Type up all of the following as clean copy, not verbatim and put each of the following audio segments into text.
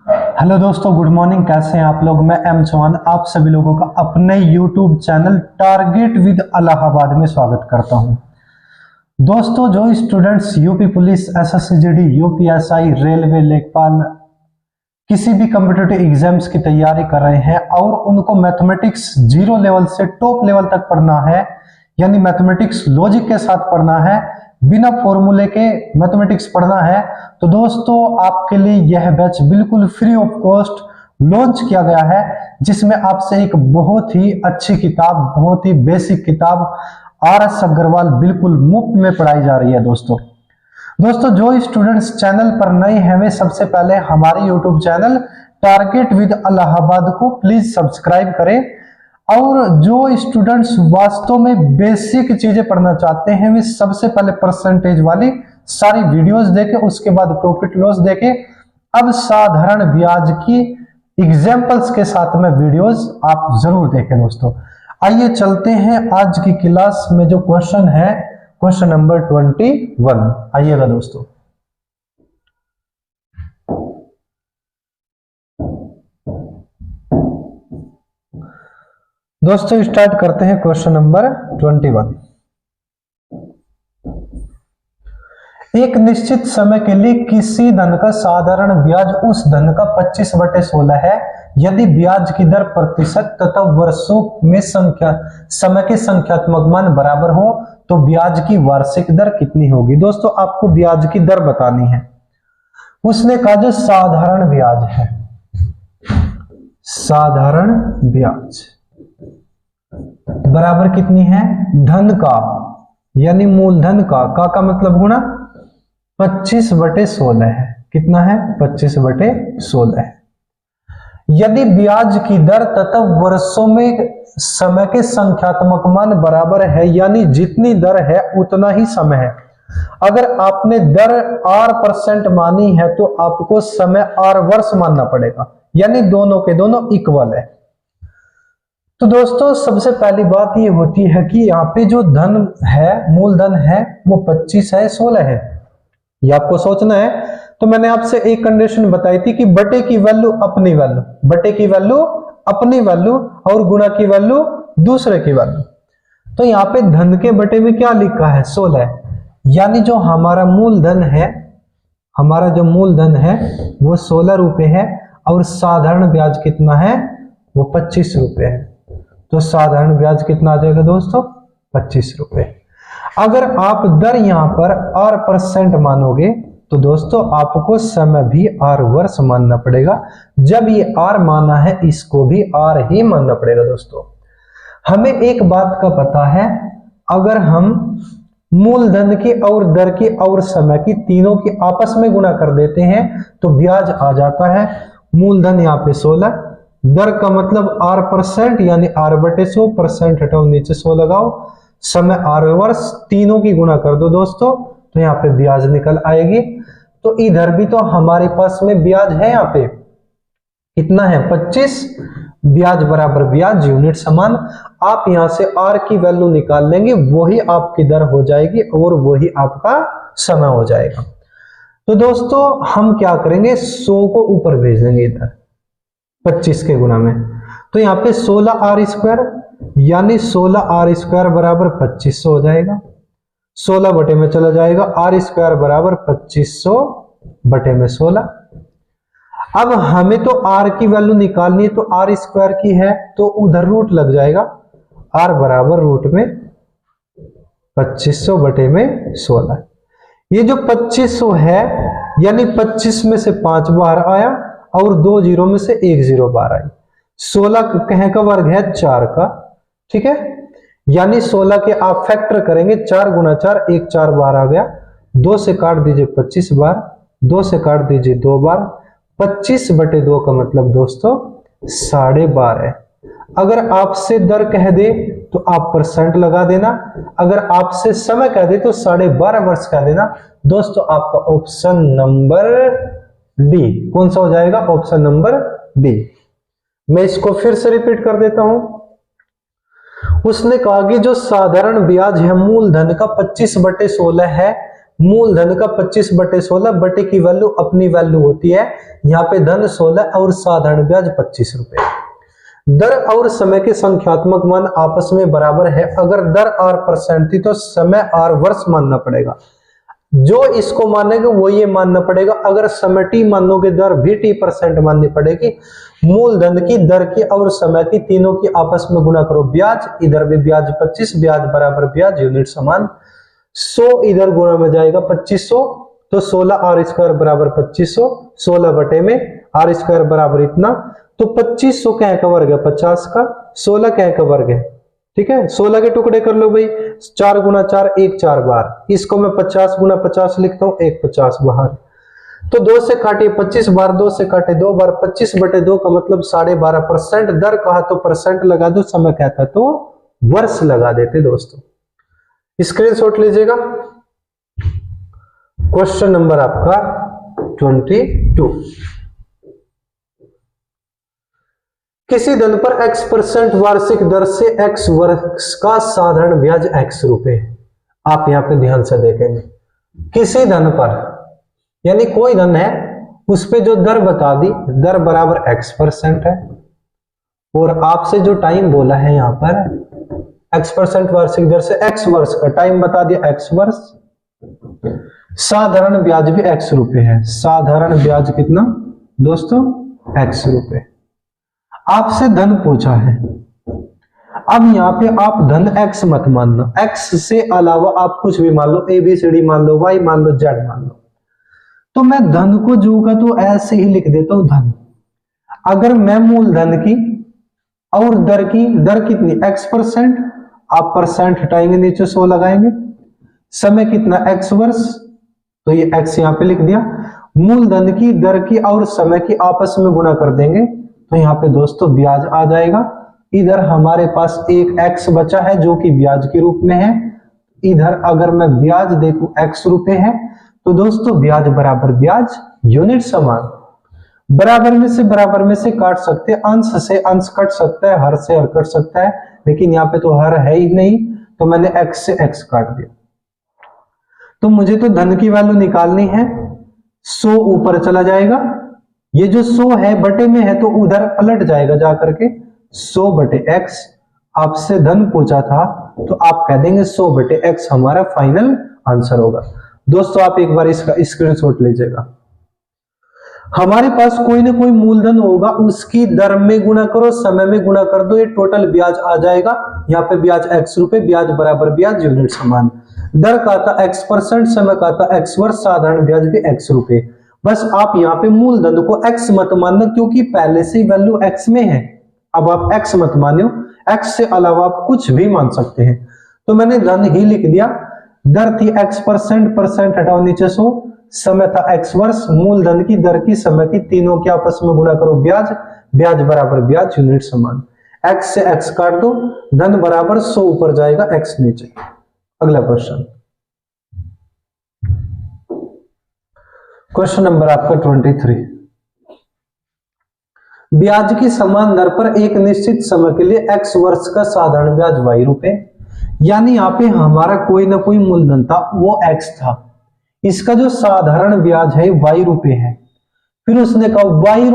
Hello दोस्तों, good morning. कैसे हैं आप लोग? मैं एम चौहान आप सभी लोगों का अपने YouTube channel target with Allahabad में स्वागत करता हूं। दोस्तों, जो students UP police, SSC, UPSI, railway, लेखपाल किसी भी कॉम्पिटिटिव एग्जाम्स की तैयारी कर रहे हैं और उनको मैथमेटिक्स जीरो लेवल से टॉप लेवल तक पढ़ना है, यानी मैथमेटिक्स लॉजिक के साथ पढ़ना है, बिना फॉर्मूले के मैथमेटिक्स पढ़ना है, तो दोस्तों आपके लिए यह बैच बिल्कुल फ्री ऑफ कॉस्ट लॉन्च किया गया है, जिसमें आपसे एक बहुत ही अच्छी किताब, बहुत ही बेसिक किताब RS अग्रवाल बिल्कुल मुफ्त में पढ़ाई जा रही है। दोस्तों जो स्टूडेंट्स चैनल पर नए हैं वे सबसे पहले हमारे YouTube channel target with Allahabad को प्लीज सब्सक्राइब करें, और जो स्टूडेंट्स वास्तव में बेसिक चीजें पढ़ना चाहते हैं वे सबसे पहले परसेंटेज वाली सारी वीडियोस देखें, उसके बाद प्रॉफिट लॉस देखें। अब साधारण ब्याज की एग्जांपल्स के साथ में वीडियोस आप जरूर देखें। दोस्तों आइए चलते हैं आज की क्लास में। जो क्वेश्चन है क्वेश्चन नंबर 21, आइएगा दोस्तों। दोस्तों स्टार्ट करते हैं क्वेश्चन नंबर 21। एक निश्चित समय के लिए किसी धन का साधारण ब्याज उस धन का 25/16 है। यदि ब्याज की दर प्रतिशत तथा वर्षों में समय के संख्यात्मक मान बराबर हो तो ब्याज की वार्षिक दर कितनी होगी? दोस्तों आपको ब्याज की दर बतानी है। उसने कहा जो साधारण ब्याज है, साधारण ब्याज बराबर कितनी है? धन का यानी मूलधन का मतलब गुणा 25/16 है। कितना है? 25/16 है। यदि ब्याज की दर तथा वर्षों में समय के संख्यात्मक मान बराबर है, यानी जितनी दर है उतना ही समय है। अगर आपने दर R% मानी है तो आपको समय R वर्ष मानना पड़ेगा, यानी दोनों के दोनों इक्वल है। तो दोस्तों सबसे पहली बात ये होती है कि यहाँ पे जो धन है, मूलधन है, वो 25 है, 16 है, ये आपको सोचना है। तो मैंने आपसे एक कंडीशन बताई थी कि बटे की वैल्यू अपनी वैल्यू, बटे की वैल्यू अपनी वैल्यू और गुणा की वैल्यू दूसरे की वैल्यू। तो यहाँ पे धन के बटे में क्या लिखा है? 16, यानी जो हमारा मूलधन है, हमारा जो मूलधन है वो 16 रुपए है, और साधारण ब्याज कितना है? वो 25 रुपए है। तो साधारण ब्याज कितना आ जाएगा दोस्तों? 25 रुपए। अगर आप दर यहां पर R% मानोगे तो दोस्तों आपको समय भी R वर्ष मानना पड़ेगा। जब ये R माना है इसको भी R ही मानना पड़ेगा। दोस्तों हमें एक बात का पता है, अगर हम मूलधन की और दर की और समय की तीनों की आपस में गुणा कर देते हैं तो ब्याज आ जाता है। मूलधन यहाँ पे 16, दर का मतलब R% यानी R/100, हटाओ नीचे 100 लगाओ, समय R वर्ष, तीनों की गुणा कर दो दोस्तों तो यहाँ पे ब्याज निकल आएगी। तो इधर भी तो हमारे पास में ब्याज है, यहाँ पे कितना है? 25। ब्याज बराबर ब्याज, यूनिट समान। आप यहां से R की वैल्यू निकाल लेंगे, वही आपकी दर हो जाएगी और वही आपका समय हो जाएगा। तो दोस्तों हम क्या करेंगे? 100 को ऊपर भेज देंगे इधर 25 के गुना में। तो यहाँ पे 16R² यानी 16R² बराबर 2500 हो जाएगा। 16 बटे में चला जाएगा, R² बराबर 2500 बटे में 16। अब हमें तो R की वैल्यू निकालनी है, तो R² की है तो उधर रूट लग जाएगा, R बराबर रूट में 2500 बटे में 16। ये जो 2500 है यानी 25 में से 5 बाहर आया और 2 जीरो में से 1 जीरो बाहर आई। 16 कहे का वर्ग है 4 का, ठीक है, यानी 16 के आप फैक्टर करेंगे, 4 गुना 4, 1 4 बार आ गया, 2 से काट दीजिए 25 बार, 2 से काट दीजिए 2 बार, 25/2 का मतलब दोस्तों 12.5 है। अगर आपसे दर कह दे तो आप परसेंट लगा देना, अगर आपसे समय कह दे तो 12.5 वर्ष कह देना। दोस्तों आपका ऑप्शन नंबर डी कौन सा हो जाएगा? Option number D. मैं इसको फिर से रिपीट कर देता हूं। उसने कहा कि जो साधारण ब्याज है मूलधन का 25/16 है, मूलधन का 25/16 बटे की वैल्यू अपनी वैल्यू होती है यहाँ पे धन 16 और साधारण ब्याज 25 रुपए। दर और समय के संख्यात्मक मान आपस में बराबर है। अगर दर r% थी तो समय r वर्ष मानना पड़ेगा। जो इसको मानेगा वो ये मानना पड़ेगा। अगर समय t मानोगे दर भी t% माननी पड़ेगी। मूलधन की, दर की और समय की तीनों की आपस में गुणा करो ब्याज। इधर भी ब्याज 25, ब्याज बराबर ब्याज, यूनिट समान। 100 इधर गुणा में जाएगा 2500 तो 16r² बराबर 2500, 16 बटे में r² बराबर इतना, तो 2500 क्या का वर्ग है 50 का, 16 क्या का वर्ग है, ठीक है। 16 के टुकड़े कर लो भाई, 4 गुना 4 1 4 बार, इसको मैं 50 गुना 50 लिखता हूं, 1 50 बाहर, तो 2 से काटे 25 बार, 2 से काटे 2 बार, 25/2 का मतलब 12.5%। दर कहा तो परसेंट लगा दो, समय कहता तो वर्ष लगा देते दोस्तों। स्क्रीनशॉट लीजिएगा। क्वेश्चन नंबर आपका 22। किसी धन पर x% वार्षिक दर से x वर्ष का साधारण ब्याज x रुपए। आप यहां पे ध्यान से देखेंगे, किसी धन पर यानी कोई धन है उस पे जो दर बता दी, दर बराबर x% है, और आपसे जो टाइम बोला है यहां पर x% वार्षिक दर से x वर्ष का, टाइम बता दिया x वर्ष, साधारण ब्याज भी x रुपए है। साधारण ब्याज कितना दोस्तों x रुपए। आपसे धन पूछा है, अब यहां पे आप धन x मत मानना, x से अलावा आप कुछ भी मान लो, ABCD मान लो, y मान लो, z मान लो। तो मैं धन को जो का तो ऐसे ही लिख देता हूं धन। अगर मैं मूलधन की और दर की, दर कितनी x%, आप परसेंट हटाएंगे नीचे 100 लगाएंगे, समय कितना x वर्ष, तो ये x यहां पे लिख दिया। मूलधन की, दर की और समय की आपस में गुणा कर देंगे तो यहाँ पे दोस्तों ब्याज आ जाएगा। इधर हमारे पास एक x बचा है जो कि ब्याज के रूप में है। इधर अगर मैं ब्याज देखूं x रुपए है तो दोस्तों ब्याज बराबर ब्याज, यूनिट समान। बराबर में से काट सकते हैं, अंश से अंश कट सकता है, हर से हर कट सकता है, लेकिन यहाँ पे तो हर है ही नहीं, तो मैंने x से x काट दिया। तो मुझे तो धन की वैल्यू निकालनी है, 100 ऊपर चला जाएगा, ये जो 100 है बटे में है तो उधर पलट जाएगा जाकर के 100 बटे x। आपसे धन पूछा था तो आप कह देंगे 100 बटे x हमारा फाइनल आंसर होगा। दोस्तों आप एक बार इसका स्क्रीनशॉट लीजिएगा। हमारे पास कोई ना कोई मूलधन होगा, उसकी दर में गुणा करो, समय में गुणा कर दो, ये टोटल ब्याज आ जाएगा। यहाँ पे ब्याज x रुपए, ब्याज बराबर ब्याज, यूनिट समान। दर का था x%, समय का था x वर्ष, साधारण ब्याज भी x रुपए। बस आप यहाँ पे मूलधन को x मत मानना क्योंकि पहले से वैल्यू x में है। अब आप x मत मानो, x से अलावा आप कुछ भी मान सकते हैं। तो मैंने धन ही लिख दिया। दर थी x%, परसेंट हटाओ नीचे 100, समय था x वर्ष, मूलधन की, दर की, समय की, तीनों के आपस में गुणा करो ब्याज, ब्याज बराबर ब्याज, यूनिट समान। x से x काट दो, धन बराबर 100 ऊपर जाएगा, x नीचे। अगला क्वेश्चन, क्वेश्चन नंबर आपका 23। ब्याज की समान दर पर एक निश्चित समय के लिए x वर्ष का साधारण ब्याज y रुपए। यानी यहाँ पे हमारा कोई ना कोई मूलधन था, वो x था, इसका जो साधारण ब्याज है y रुपए है। फिर उसने कहा y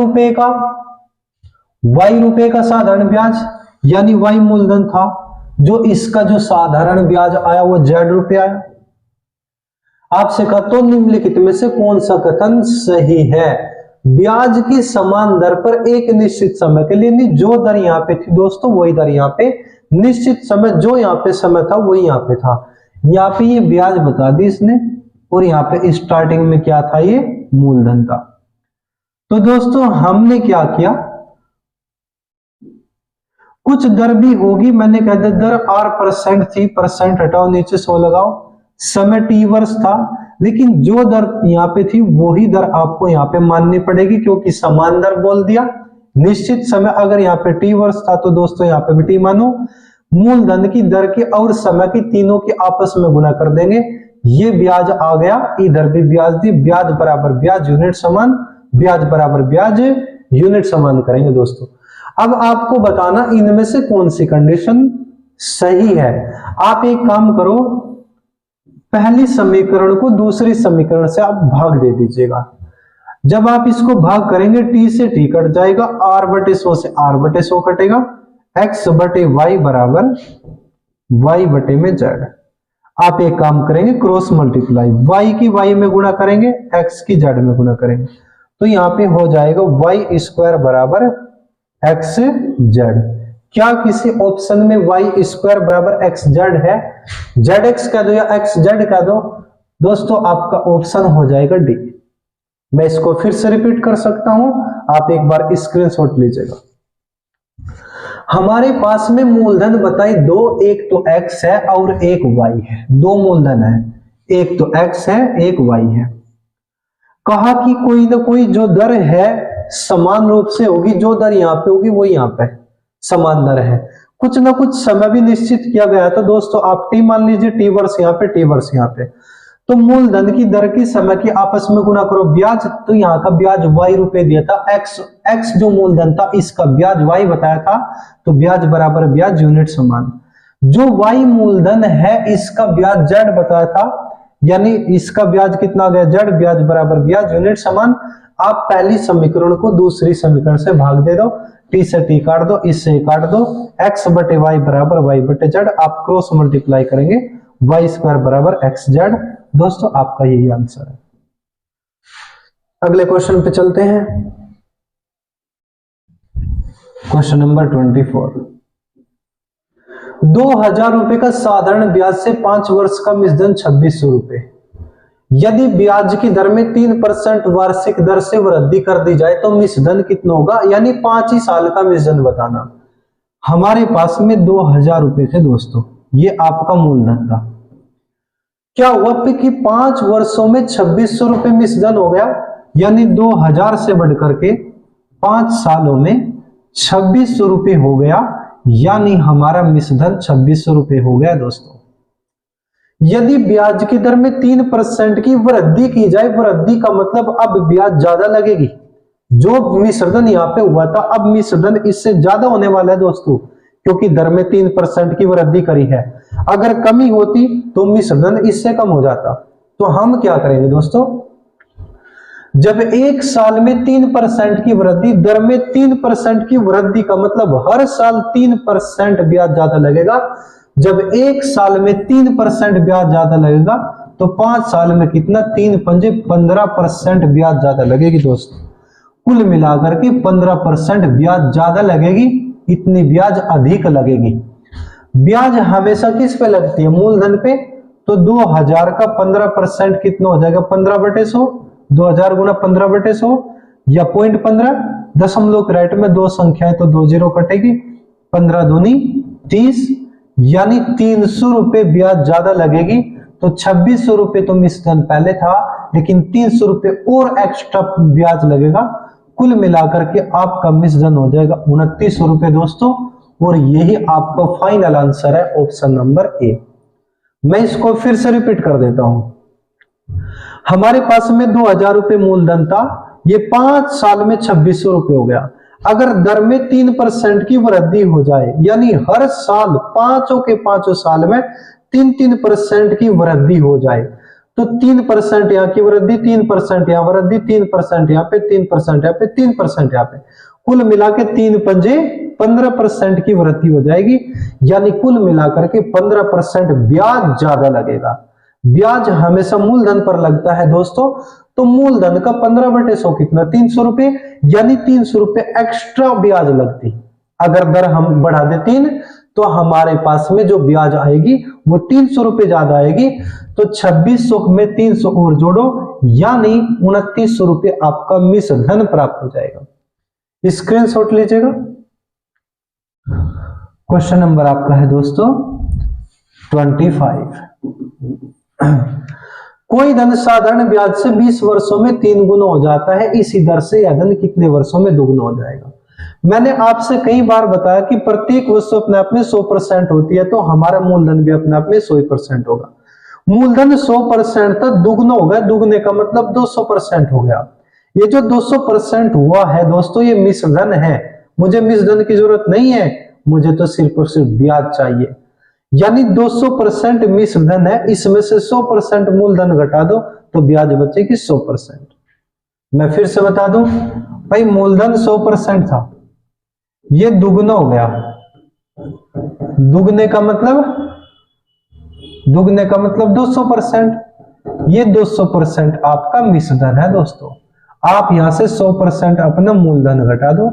रुपए का साधारण ब्याज, यानी y मूलधन था, जो इसका जो साधारण ब्याज आया वो z रुपए आया। आपसे कहा तो निम्नलिखित में से कौन सा कथन सही है। ब्याज की समान दर पर एक निश्चित समय के लिए, नहीं जो दर यहाँ पे थी दोस्तों वही दर यहाँ पे, निश्चित समय जो यहाँ पे समय था वही यहाँ पे था। यहाँ पे ये ब्याज बता दी इसने, और यहाँ पे स्टार्टिंग में क्या था, ये मूलधन था। तो दोस्तों हमने क्या किया, कुछ दर भी होगी, मैंने कह दिया दर r% थी, परसेंट हटाओ नीचे 100 लगाओ, समय t वर्ष था, लेकिन जो दर यहाँ पे थी वही दर आपको यहाँ पे माननी पड़ेगी क्योंकि समान दर बोल दिया। निश्चित समय अगर यहाँ पे t वर्ष था तो दोस्तों यहाँ पे भी t मानो। मूलधन की, दर की और समय की, तीनों की आपस में गुणा कर देंगे, ये ब्याज आ गया, इधर भी ब्याज दी, ब्याज बराबर ब्याज, यूनिट समान, ब्याज बराबर ब्याज, यूनिट समान करेंगे दोस्तों। अब आपको बताना इनमें से कौन सी कंडीशन सही है। आप एक काम करो, पहली समीकरण को दूसरी समीकरण से आप भाग दे दीजिएगा। जब आप इसको भाग करेंगे t से t कट जाएगा, r बटे 100 से r बटे 100 कटेगा, x बटे y बराबर y बटे में z। आप एक काम करेंगे क्रॉस मल्टीप्लाई, y की y में गुणा करेंगे, x की z में गुणा करेंगे, तो यहाँ पे हो जाएगा y स्क्वायर बराबर x z। क्या किसी ऑप्शन में y स्क्वायर बराबर x z है? zx कह दो या x z कह दो दोस्तों, आपका ऑप्शन हो जाएगा डी। मैं इसको फिर से रिपीट कर सकता हूं, आप एक बार स्क्रीनशॉट लीजिएगा। हमारे पास में मूलधन बताए दो, एक तो x है और एक y है। दो मूलधन है, एक तो x है एक y है। कहा कि कोई ना कोई जो दर है समान रूप से होगी, जो दर यहाँ पे होगी वो यहाँ पे समान दर है। कुछ ना कुछ समय भी निश्चित किया गया था दोस्तों। आप टी मान लीजिए, टी वर्ष यहाँ पे, टी वर्ष यहाँ पे, तो मूलधन की दर की समय की आपस में गुणा करो ब्याज, तो यहाँ का ब्याज y रुपए दिया था। x जो मूलधन था इसका ब्याज y बताया था, तो ब्याज बराबर ब्याज यूनिट समान। जो y मूलधन है इसका ब्याज z बताया था, यानी इसका ब्याज कितना आ गया z, ब्याज बराबर ब्याज यूनिट समान। आप पहली समीकरण को दूसरी समीकरण से भाग दे दो, t से t काट दो, इससे काट दो, x बटे y बराबर y बटे z। आप क्रॉस मल्टीप्लाई करेंगे, y स्क्वायर बराबर x z। दोस्तों आपका यही आंसर है। अगले क्वेश्चन पे चलते हैं, क्वेश्चन नंबर 24। 2000 रुपए का साधारण ब्याज से 5 वर्ष का मिश्रधन 2600 रुपए। यदि ब्याज की दर में 3% वार्षिक दर से वृद्धि कर दी जाए तो मिश्रधन कितना होगा, यानी 5 ही साल का मिश्रधन बताना। हमारे पास में 2000 रुपए थे दोस्तों, ये आपका मूलधन था। क्या हुआ कि 5 वर्षों में 2600 रुपए मिश्रधन हो गया, यानी 2000 से बढ़कर के 5 सालों में 2600 रुपए हो गया, यानी हमारा मिश्रधन 2600 रुपए हो गया दोस्तों। यदि ब्याज की दर में 3% की वृद्धि की जाए, वृद्धि का मतलब अब ब्याज ज्यादा लगेगी। जो मिश्रधन यहाँ पे हुआ था, अब मिश्रधन इससे ज्यादा होने वाला है दोस्तों, क्योंकि दर में 3% की वृद्धि करी है। अगर कमी होती तो मिश्रधन इससे कम हो जाता। तो हम क्या करेंगे दोस्तों, जब एक साल में 3% की वृद्धि, दर में 3% की वृद्धि का मतलब हर साल 3% ब्याज ज्यादा लगेगा। जब एक साल में 3% ब्याज ज्यादा लगेगा तो 5 साल में कितना, 3 पंजे 15% ब्याज ज्यादा लगेगी दोस्तों। कुल मिलाकर के 15% ब्याज ज्यादा लगेगी, इतनी ब्याज अधिक लगेगी। ब्याज हमेशा किस पे लगती है, मूलधन पे। तो 2000 का 15% कितना हो जाएगा, 15/100। 2000 गुना 15/100 या 0.15, दशमलव राइट में दो संख्याएं तो 2 जीरो कटेगी, 15 दूनी 30, यानी 300 रुपए ब्याज ज्यादा लगेगी। तो 2600 रुपए तो मिश्रधन पहले था, लेकिन 300 रुपए और एक्स्ट्रा ब्याज लगेगा। कुल मिलाकर के आपका मिश्रधन हो जाएगा 2900 रुपए दोस्तों, और यही आपका फाइनल आंसर है, ऑप्शन नंबर ए। मैं इसको फिर से रिपीट कर देता हूं। हमारे पास में 2000 रुपए मूलधन था, ये 5 साल में 2600 रुपए हो गया। अगर दर में 3% की वृद्धि हो जाए, यानी हर साल पांचों के पांचों साल में 3% की वृद्धि हो जाए, तो 3% यहाँ की वृद्धि, 3% यहाँ वृद्धि, 3% यहाँ पे, 3% यहाँ पे, 3% यहाँ पे, कुल मिला के 3 पंजे 15% की वृद्धि हो जाएगी। यानी कुल मिलाकर के 15% ब्याज ज्यादा लगेगा। ब्याज हमेशा मूलधन पर लगता है दोस्तों, तो मूलधन का 15/100 कितना, 300 रुपए, यानी 300 रुपए एक्स्ट्रा ब्याज लगती। अगर दर हम बढ़ा दे 3, तो हमारे पास में जो ब्याज आएगी वो 300 रुपए ज्यादा आएगी। तो 2600 में 300 और जोड़ो, यानी 2900 रुपए आपका मिश्रधन प्राप्त हो जाएगा। स्क्रीनशॉट लीजिएगा। क्वेश्चन नंबर आपका है दोस्तों 25। कोई धन साधारण ब्याज से 20 वर्षों में 3 गुना हो जाता है, इसी दर से यह धन कितने वर्षों में 2 गुना हो जाएगा। मैंने आपसे कई बार बताया कि प्रत्येक वस्तु अपने आप में 100% होती है, तो हमारा मूलधन भी अपने आप में 100% होगा। मूलधन 100% तक दुगना हो गया, दुगने का मतलब 200% हो गया। ये जो 200% हुआ है दोस्तों, ये मिश्रधन है। मुझे मिश्रधन की जरूरत नहीं है, मुझे तो सिर्फ और सिर्फ ब्याज चाहिए। यानी 200% मिश्र धन है, इसमें से 100% मूलधन घटा दो तो ब्याज बचेगी 100%। मैं फिर से बता दूं भाई, मूलधन 100% था, ये दुगना हो गया। दुगने का मतलब 200%, ये 200% आपका मिश्र धन है दोस्तों। आप यहां से 100% अपना मूलधन घटा दो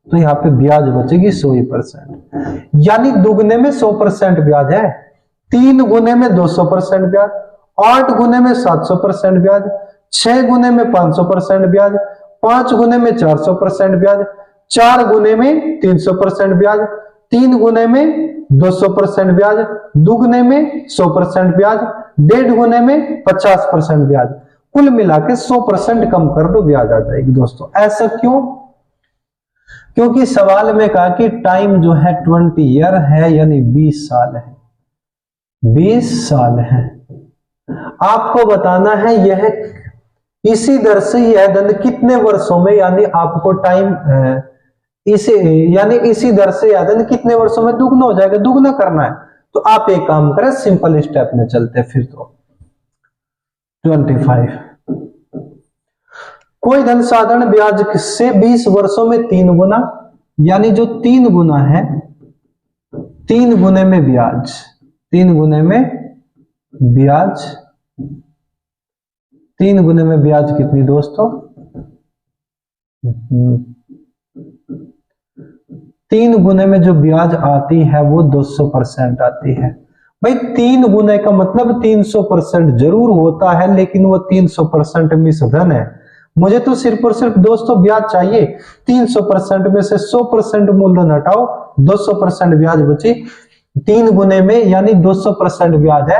तो यहाँ पे ब्याज बचेगी 100%। यानी दुगने में 100% ब्याज है, 3 गुने में 200% ब्याज, 8 गुने में 700% ब्याज, 6 गुने में 500% ब्याज, 5 गुने में 400% ब्याज, 4 गुने में 300% ब्याज, 3 गुने में 200% ब्याज, दुगने में 100% ब्याज, 1.5 गुने में 50% ब्याज, कुल मिला के 100% कम कर दो ब्याज आ जाएगी दोस्तों। ऐसा क्यों? क्योंकि सवाल में कहा कि टाइम जो है 20 ईयर है, यानी 20 साल है, 20 साल है। आपको बताना है यह इसी दर से यह धन कितने वर्षों में, यानी आपको टाइम इसी दर से यह धन कितने वर्षों में दुगना हो जाएगा, दुगना करना है। तो आप एक काम करें, सिंपल स्टेप में चलते फिर तो 25। कोई धन साधारण ब्याज से 20 वर्षों में 3 गुना, यानी जो 3 गुना है, 3 गुने में ब्याज, 3 गुने में ब्याज, 3 गुने में ब्याज कितनी दोस्तों? 3 गुने में जो ब्याज आती है वो 200% आती है। भाई 3 गुने का मतलब 300% जरूर होता है, लेकिन वो 300% मिश्र धन है। मुझे तो सिर्फ और सिर्फ दोस्तों ब्याज चाहिए। 300% में से 100% मूलधन हटाओ, 200% ब्याज बची। 3 गुने में यानी 200% ब्याज है।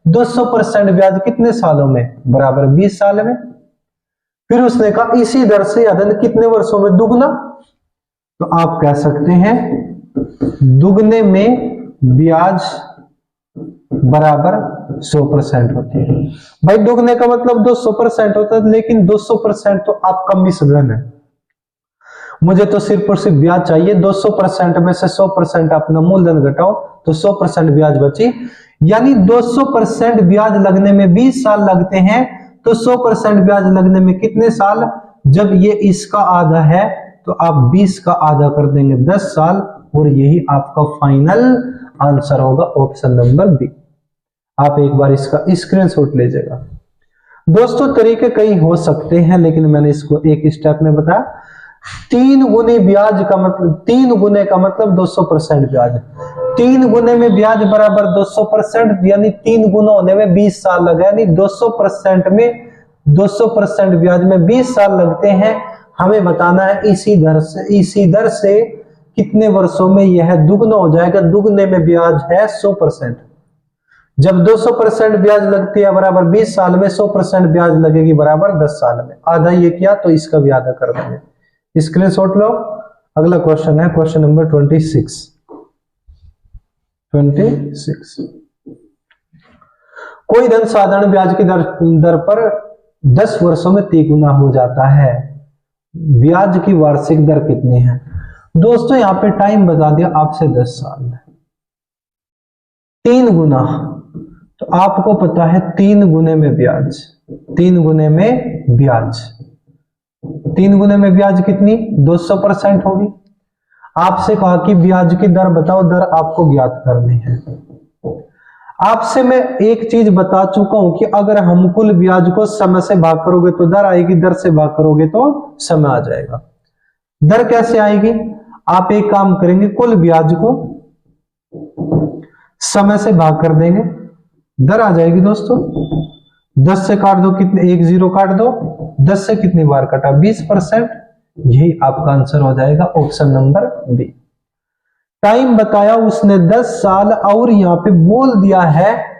200% ब्याज कितने सालों में? बराबर 20 साल में। फिर उसने कहा इसी दर से धन कितने वर्षों में दुगना, तो आप कह सकते हैं दुगने में ब्याज बराबर 100% होती है। भाई दुगने का मतलब 200% होता है, लेकिन 200% तो आपका मिश्र धन है। मुझे तो सिर्फ और सिर्फ ब्याज चाहिए। 200% में से 100% अपना मूलधन घटाओ तो 100% ब्याज बची। यानी 200% ब्याज लगने में 20 साल लगते हैं, तो 100% ब्याज लगने में कितने साल? जब ये इसका आधा है तो आप 20 का आधा कर देंगे 10 साल, और यही आपका फाइनल आंसर होगा, ऑप्शन नंबर बी। आप एक बार इसका स्क्रीनशॉट लीजिएगा दोस्तों। तरीके कई हो सकते हैं, लेकिन मैंने इसको एक स्टेप में बताया। 3 गुने ब्याज का मतलब 3 गुने का मतलब 200% ब्याज। 3 गुने में ब्याज बराबर 200%, यानी 3 गुना होने में 20 साल लगा, यानी 200% में 200% ब्याज में 20 साल लगते हैं। हमें बताना है इसी दर से कितने वर्षों में यह दुगना हो जाएगा। दुगने में ब्याज है 100%। जब 200% ब्याज लगती है बराबर 20 साल में, 100% ब्याज लगेगी बराबर 10 साल में। आधा ये किया तो इसका भी आधा कर देंगे। स्क्रीनशॉट लो। अगला क्वेश्चन है क्वेश्चन नंबर 26। कोई धन साधारण ब्याज की दर पर 10 वर्षों में 3 गुना हो जाता है, ब्याज की वार्षिक दर कितनी है? दोस्तों यहां पे टाइम बता दिया आपसे 10 साल, 3 गुना, तो आपको पता है 3 गुने में ब्याज, 3 गुने में ब्याज, 3 गुने में ब्याज कितनी? 200% होगी। आपसे कहा कि ब्याज की दर बताओ, दर आपको ज्ञात करनी है। आपसे मैं एक चीज बता चुका हूं कि अगर हम कुल ब्याज को समय से भाग करोगे तो दर आएगी, दर से भाग करोगे तो समय आ जाएगा। दर कैसे आएगी? आप एक काम करेंगे, कुल ब्याज को समय से भाग कर देंगे, दर आ जाएगी दोस्तों। 10 से काट दो, कितने? 1 0 काट दो, 10 से कितनी बार कटा? 20%। यही आपका आंसर हो जाएगा, ऑप्शन नंबर बी। टाइम बताया उसने 10 साल, और यहां पे बोल दिया है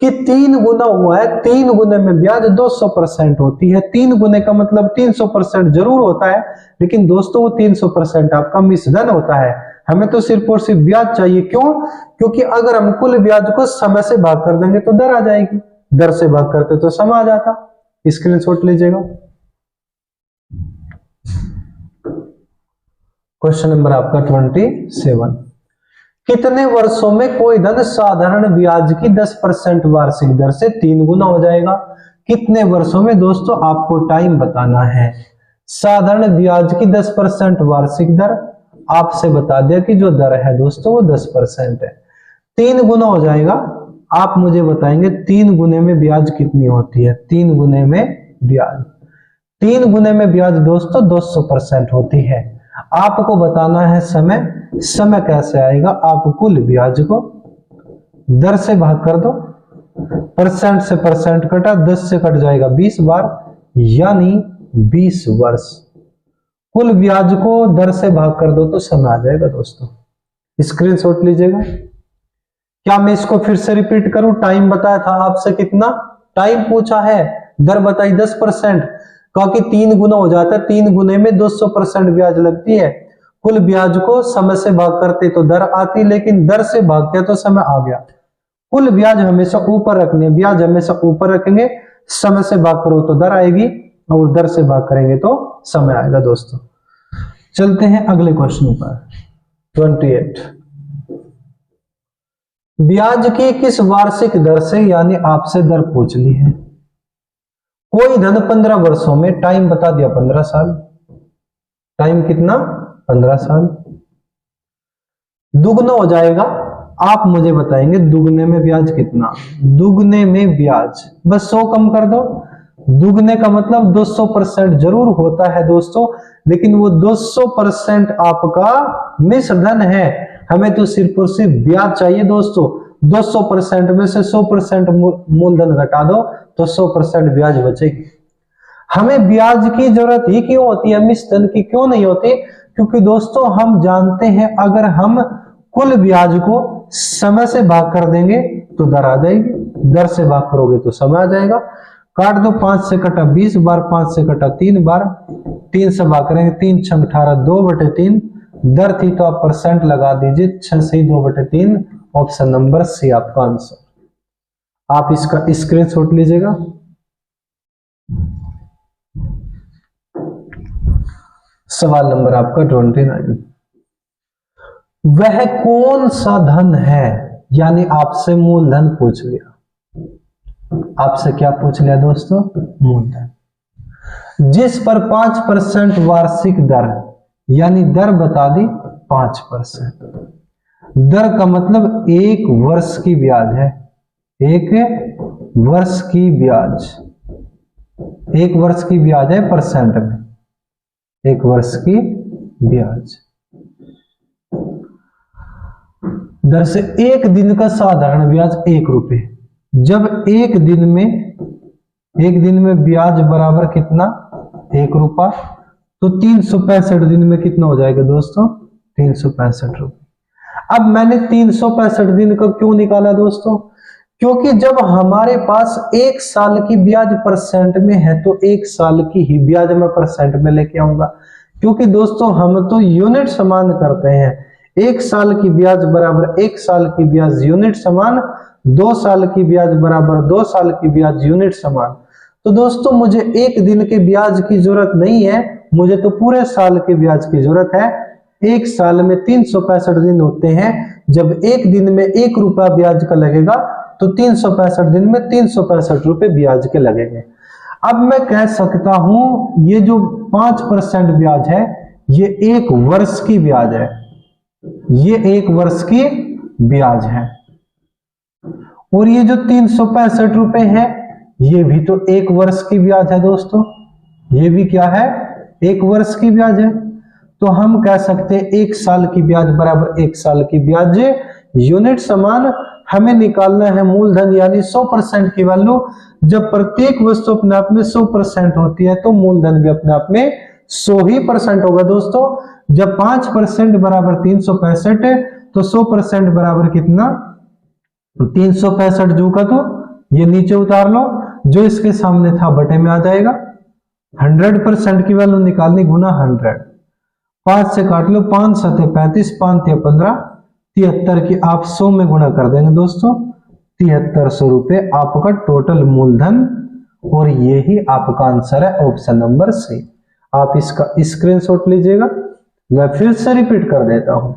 कि 3 गुना हुआ है। 3 गुने में ब्याज 200% होती है। 3 गुने का मतलब 300% जरूर होता है, लेकिन दोस्तों वो 300% आपका मिश्रधन होता है। हमें तो सिर्फ और सिर्फ ब्याज चाहिए। क्यों? क्योंकि अगर हम कुल ब्याज को समय से भाग कर देंगे तो दर आ जाएगी, दर से भाग करते तो समय आ जाता। स्क्रीनशॉट लीजिएगा। क्वेश्चन नंबर आपका 27। कितने वर्षों में कोई धन साधारण ब्याज की 10% वार्षिक दर से 3 गुना हो जाएगा? कितने वर्षों में दोस्तों आपको टाइम बताना है। साधारण ब्याज की 10% वार्षिक दर, आपसे बता दिया कि जो दर है दोस्तों वो 10% है। 3 गुना हो जाएगा, आप मुझे बताएंगे 3 गुने में ब्याज कितनी होती है। 3 गुने में ब्याज, 3 गुने में ब्याज दोस्तों 200% होती है। आपको बताना है समय। समय कैसे आएगा, आप कुल ब्याज को दर से भाग कर दो, परसेंट से परसेंट कटा, 10 से कट जाएगा 20 बार, यानी 20 वर्ष। कुल ब्याज को दर से भाग कर दो तो समय आ जाएगा दोस्तों। स्क्रीनशॉट लीजिएगा। क्या मैं इसको फिर से रिपीट करूं? टाइम बताया था आपसे कितना, टाइम पूछा है, दर बताई 10%, क्योंकि 3 गुना हो जाता है, 3 गुने में 200% ब्याज लगती है। कुल ब्याज को समय से भाग करते तो दर आती, लेकिन दर से भाग किया तो समय आ गया। कुल ब्याज हमेशा ऊपर रखने, ब्याज हमेशा ऊपर रखेंगे, समय से भाग करो तो दर आएगी और दर से भाग करेंगे तो समय आएगा दोस्तों। चलते हैं अगले क्वेश्चन पर। 28, ब्याज की किस वार्षिक दर से, यानी आपसे दर पूछ ली है। कोई धन 15 वर्षों में, टाइम बता दिया 15 साल, टाइम कितना 15 साल, दुगना हो जाएगा। आप मुझे बताएंगे दुगने में ब्याज कितना। दुगने में ब्याज बस 100 कम कर दो। दुगने का मतलब 200% जरूर होता है दोस्तों, लेकिन वो 200% आपका मिश्रधन है। हमें तो सिर्फ और सिर्फ ब्याज चाहिए दोस्तों। 200% में से 100% मूलधन घटा दो तो 100% ब्याज बचेगी। हमें ब्याज की जरूरत ही क्यों होती है, मिश्रधन की क्यों नहीं होती? क्योंकि दोस्तों हम जानते हैं अगर हम कुल ब्याज को समय से भाग कर देंगे तो दर आ जाएगी, दर से भाग करोगे तो समय आ जाएगा। काट दो, 5 से कटा 20 बार, 5 से कटा 3 बार, 3 से भाग करेंगे, 3 छंग 18, 2/3 दर थी तो आप परसेंट लगा दीजिए, 6 से 2/3, ऑप्शन नंबर सी आपका आंसर। आप इसका स्क्रीनशॉट लीजिएगा। सवाल नंबर आपका 29, वह कौन सा धन है, यानी आपसे मूलधन पूछ लिया। आपसे क्या पूछ लिया दोस्तों? मूलधन, जिस पर 5% वार्षिक दर, यानी दर बता दी 5%। दर का मतलब 1 वर्ष की ब्याज है, 1 वर्ष की ब्याज, 1 वर्ष की ब्याज है परसेंट में, 1 वर्ष की ब्याज दर से 1 दिन का साधारण ब्याज 1 रुपए। जब एक दिन में ब्याज बराबर कितना 1 रुपया, तो 365 दिन में कितना हो जाएगा दोस्तों? 365 रुपए। अब मैंने 365 दिन का क्यों निकाला दोस्तों? क्योंकि जब हमारे पास 1 साल की ब्याज परसेंट में है तो 1 साल की ही ब्याज मैं परसेंट में लेके आऊंगा। क्योंकि दोस्तों हम तो यूनिट समान करते हैं। 1 साल की ब्याज बराबर 1 साल की ब्याज यूनिट समान, 2 साल की ब्याज बराबर 2 साल की ब्याज यूनिट समान। तो दोस्तों मुझे 1 दिन के ब्याज की जरूरत नहीं है, मुझे तो पूरे साल के ब्याज की जरूरत है। 1 साल में 365 दिन होते हैं। जब 1 दिन में 1 रुपया ब्याज का लगेगा तो 365 दिन में 365 रुपए ब्याज के लगेंगे। अब मैं कह सकता हूं ये जो 5% ब्याज है ये 1 वर्ष की ब्याज है, ये 1 वर्ष की ब्याज है। और ये जो 365 रुपए है ये भी तो 1 वर्ष की ब्याज है दोस्तों, ये भी क्या है 1 वर्ष की ब्याज है। तो हम कह सकते हैं 1 साल की ब्याज बराबर 1 साल की ब्याज, यूनिट समान। हमें निकालना है मूलधन यानी 100% की वैल्यू। जब प्रत्येक वस्तु अपने आप में 100% होती है तो मूलधन भी अपने आप में 100% होगा दोस्तों। जब 5% बराबर 365 तो 100% बराबर कितना 365 जो का तो ये नीचे उतार लो, जो इसके सामने था बटे में आ जाएगा। 100% की वैल्यू निकालनी गुना 100, 5 से काट लो, 5 7 35, 5 15, 73 की आप 100 में गुणा कर देंगे दोस्तों, 7300 रुपए आपका टोटल मूलधन। और यही आपका आंसर है ऑप्शन नंबर सी। आप इसका स्क्रीनशॉट लीजिएगा। मैं फिर से रिपीट कर देता हूं,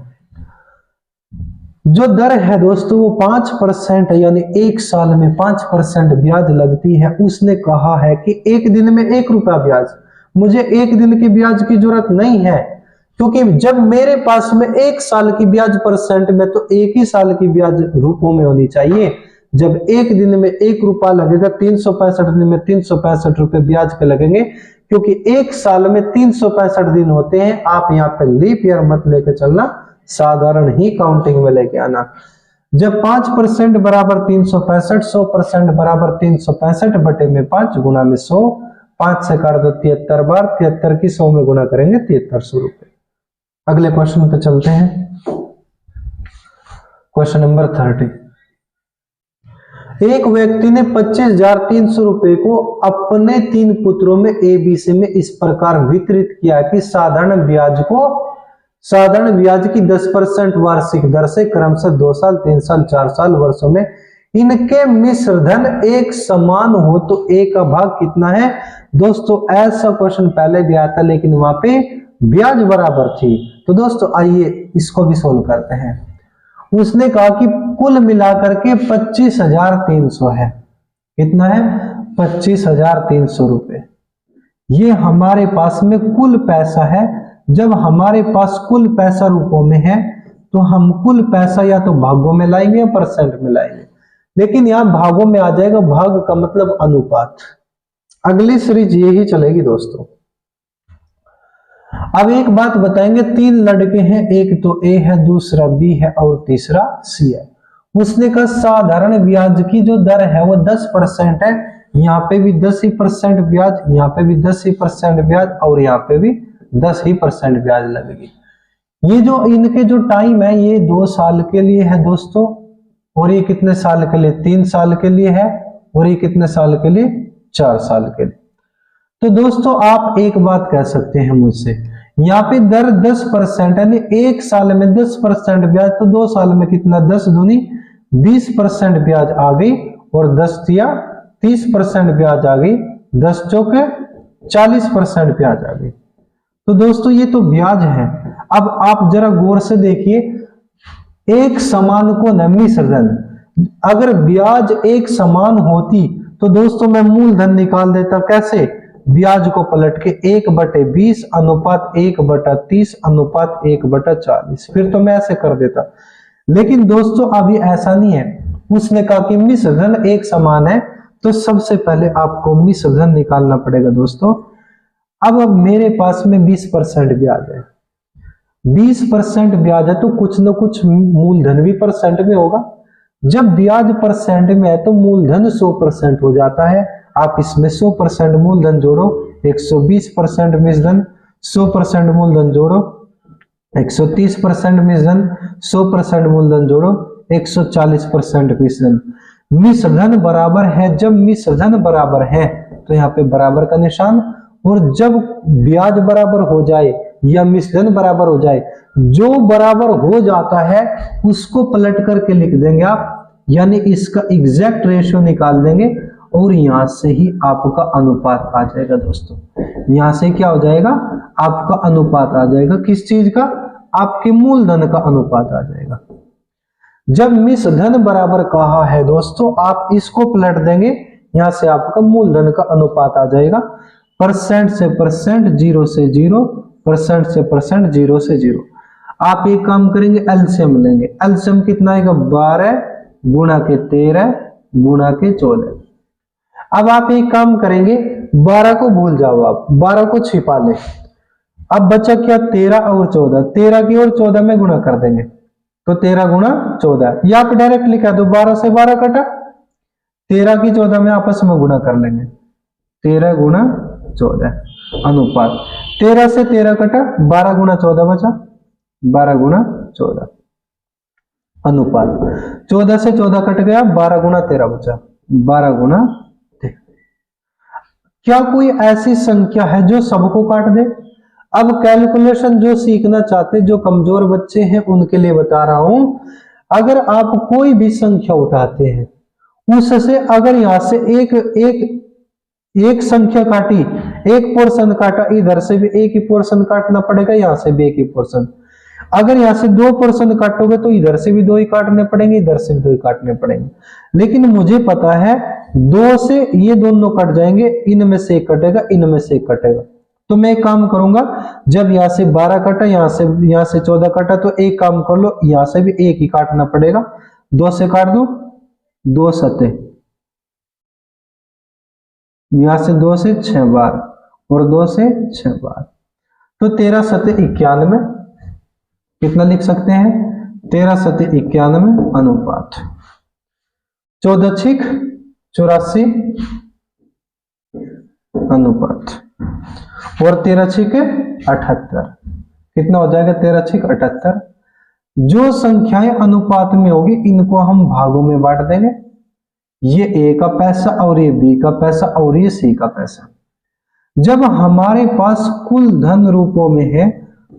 जो दर है दोस्तों वो 5% है, यानी एक साल में 5% ब्याज लगती है। उसने कहा है कि एक दिन में 1 रुपया ब्याज, मुझे एक दिन की ब्याज की जरूरत नहीं है, क्योंकि जब मेरे पास में एक साल की ब्याज परसेंट में, तो एक ही साल की ब्याज रूपों में होनी चाहिए। जब एक दिन में 1 रुपया लगेगा, 365 दिन में 365 रुपए ब्याज के लगेंगे, क्योंकि एक साल में 365 दिन होते हैं। आप यहाँ पे लीप ईयर मत लेके चलना, साधारण ही काउंटिंग में लेके आना। जब 5% बराबर 365, 100% बराबर 365 बटे में 5 गुना में 100, 5 से काट दो 73 बार, 73 की 100 में गुना करेंगे 7300 रुपए। अगले क्वेश्चन पे चलते हैं, क्वेश्चन नंबर 30। एक व्यक्ति ने 25,300 रुपए को अपने 3 पुत्रों में ABC में इस प्रकार वितरित किया कि साधारण ब्याज की 10% वार्षिक दर से क्रमशः 2 साल, 3 साल, 4 साल वर्षों में इनके मिश्र धन एक समान हो तो A का भाग कितना है। दोस्तों ऐसा क्वेश्चन पहले भी आया था, लेकिन वहां पे ब्याज बराबर थी। तो दोस्तों आइए इसको भी सोल्व करते हैं। उसने कहा कि कुल मिलाकर के 25,300 है। कितना है? 25,300 रुपए। ये हमारे पास में कुल पैसा है। जब हमारे पास कुल पैसा रूपों में है तो हम कुल पैसा या तो भागों में लाएंगे या परसेंट में लाएंगे, लेकिन यहां भागों में आ जाएगा। भाग का मतलब अनुपात। अगली सीरीज यही चलेगी दोस्तों। अब एक बात बताएंगे, 3 लड़के हैं, एक तो A है, दूसरा B है और तीसरा C है। उसने कहा साधारण ब्याज की जो दर है वो 10% है। यहाँ पे भी 10% ब्याज, यहाँ पे भी 10% ब्याज और यहाँ पे भी 10% ब्याज लगेगी। ये जो इनके जो टाइम है ये 2 साल के लिए है दोस्तों, और ये कितने साल के लिए? 3 साल के लिए है, और ये कितने साल के लिए? 4 साल के लिए। तो दोस्तों आप एक बात कह सकते हैं मुझसे, यहाँ पे दर 10% यानी एक साल में 10% ब्याज, तो 2 साल में कितना? 10 दूनी 20% ब्याज आ गई, और 10 तिया 30% ब्याज आ गई, 10 चौके 40% ब्याज आ गई। तो दोस्तों ये तो ब्याज है। अब आप जरा गौर से देखिए, एक समान को न मिश्र धन, अगर ब्याज एक समान होती तो दोस्तों मैं मूलधन निकाल देता। कैसे? ब्याज को पलट के 1/20 अनुपात 1/30 अनुपात 1/40, फिर तो मैं ऐसे कर देता। लेकिन दोस्तों अभी ऐसा नहीं है। उसने कहा कि मिश्र धन एक समान है, तो सबसे पहले आपको मिश्र धन निकालना पड़ेगा दोस्तों। अब मेरे पास में 20% ब्याज है, 20% ब्याज है, तो कुछ न कुछ मूलधन भी परसेंट में होगा। जब ब्याज परसेंट में है तो मूलधन 100% हो जाता है। आप इसमें 100% मूलधन जोड़ो, 120% मिश्रधन, 100% मूलधन जोड़ो, 130% मिश्रधन, 100% मूलधन जोड़ो, 140% मिश्रधन। मिश्रधन बराबर है, जब मिश्रधन बराबर है तो यहाँ पे बराबर का निशान, और जब ब्याज बराबर हो जाए या मिश्रधन बराबर हो जाए, जो बराबर हो जाता है उसको पलट करके लिख देंगे आप, यानी इसका एग्जैक्ट रेशियो निकाल देंगे, और यहां से ही आपका अनुपात आ जाएगा दोस्तों। यहां से क्या हो जाएगा? आपका अनुपात आ जाएगा। किस चीज का? आपके मूलधन का अनुपात आ जाएगा। जब मिश्रधन बराबर कहा है दोस्तों, आप इसको पलट देंगे, यहां से आपका मूलधन का अनुपात आ जाएगा। परसेंट से परसेंट, 0 से 0, परसेंट से परसेंट, 0 से 0। आप एक काम करेंगे, एलसीएम लेंगे। एलसीएम कितना आएगा? 12 गुणा के 13 गुणा के 14। अब आप एक काम करेंगे, 12 को भूल जाओ, आप 12 को छिपा ले। अब बचा क्या? 13 और 14। 13 की और 14 में गुणा कर देंगे, तो 13 गुणा 14। या आप डायरेक्ट लिखा दो, 12 से 12 कटा, 13 की 14 में आपस में गुणा कर लेंगे, 13 गुणा 14 अनुपात। 13 से 13 कटा, 12 गुणा 14 बचा, 12 गुणा 14 अनुपात। 14 से 14 कट गया, 12 गुणा 13 बचा, 12 गुणा 13। क्या कोई ऐसी संख्या है जो सबको काट दे? अब कैलकुलेशन जो सीखना चाहते, जो कमजोर बच्चे हैं उनके लिए बता रहा हूं। अगर आप कोई भी संख्या उठाते हैं, उससे अगर यहां से एक संख्या काटी, एक पोर्शन काटा, इधर से भी एक ही पोर्शन काटना पड़ेगा, यहां से भी एक ही पोर्शन। अगर यहाँ से 2% काटोगे तो इधर से भी 2 ही काटने पड़ेंगे, इधर से भी 2 ही काटने पड़ेंगे। लेकिन मुझे पता है 2 से ये दोनों कट जाएंगे, इनमें से एक कटेगा, इनमें से एक कटेगा। तो मैं एक काम करूंगा, जब यहाँ से 12 कटा, यहाँ से 14 कटा, तो एक काम कर लो, यहाँ से भी एक ही काटना पड़ेगा। 2 से काट दो, 2 सते, यहाँ से 2 से 6 बार और 2 से 6 बार, तो 13 सते 91। कितना लिख सकते हैं? 13 सते 91 अनुपात 14 छिक 84 अनुपात और 13 छिक 78। कितना हो जाएगा? 13 छिक 78। जो संख्याएं अनुपात में होगी इनको हम भागों में बांट देंगे। ये ए का पैसा और ये बी का पैसा और ये सी का पैसा। जब हमारे पास कुल धन रूपों में है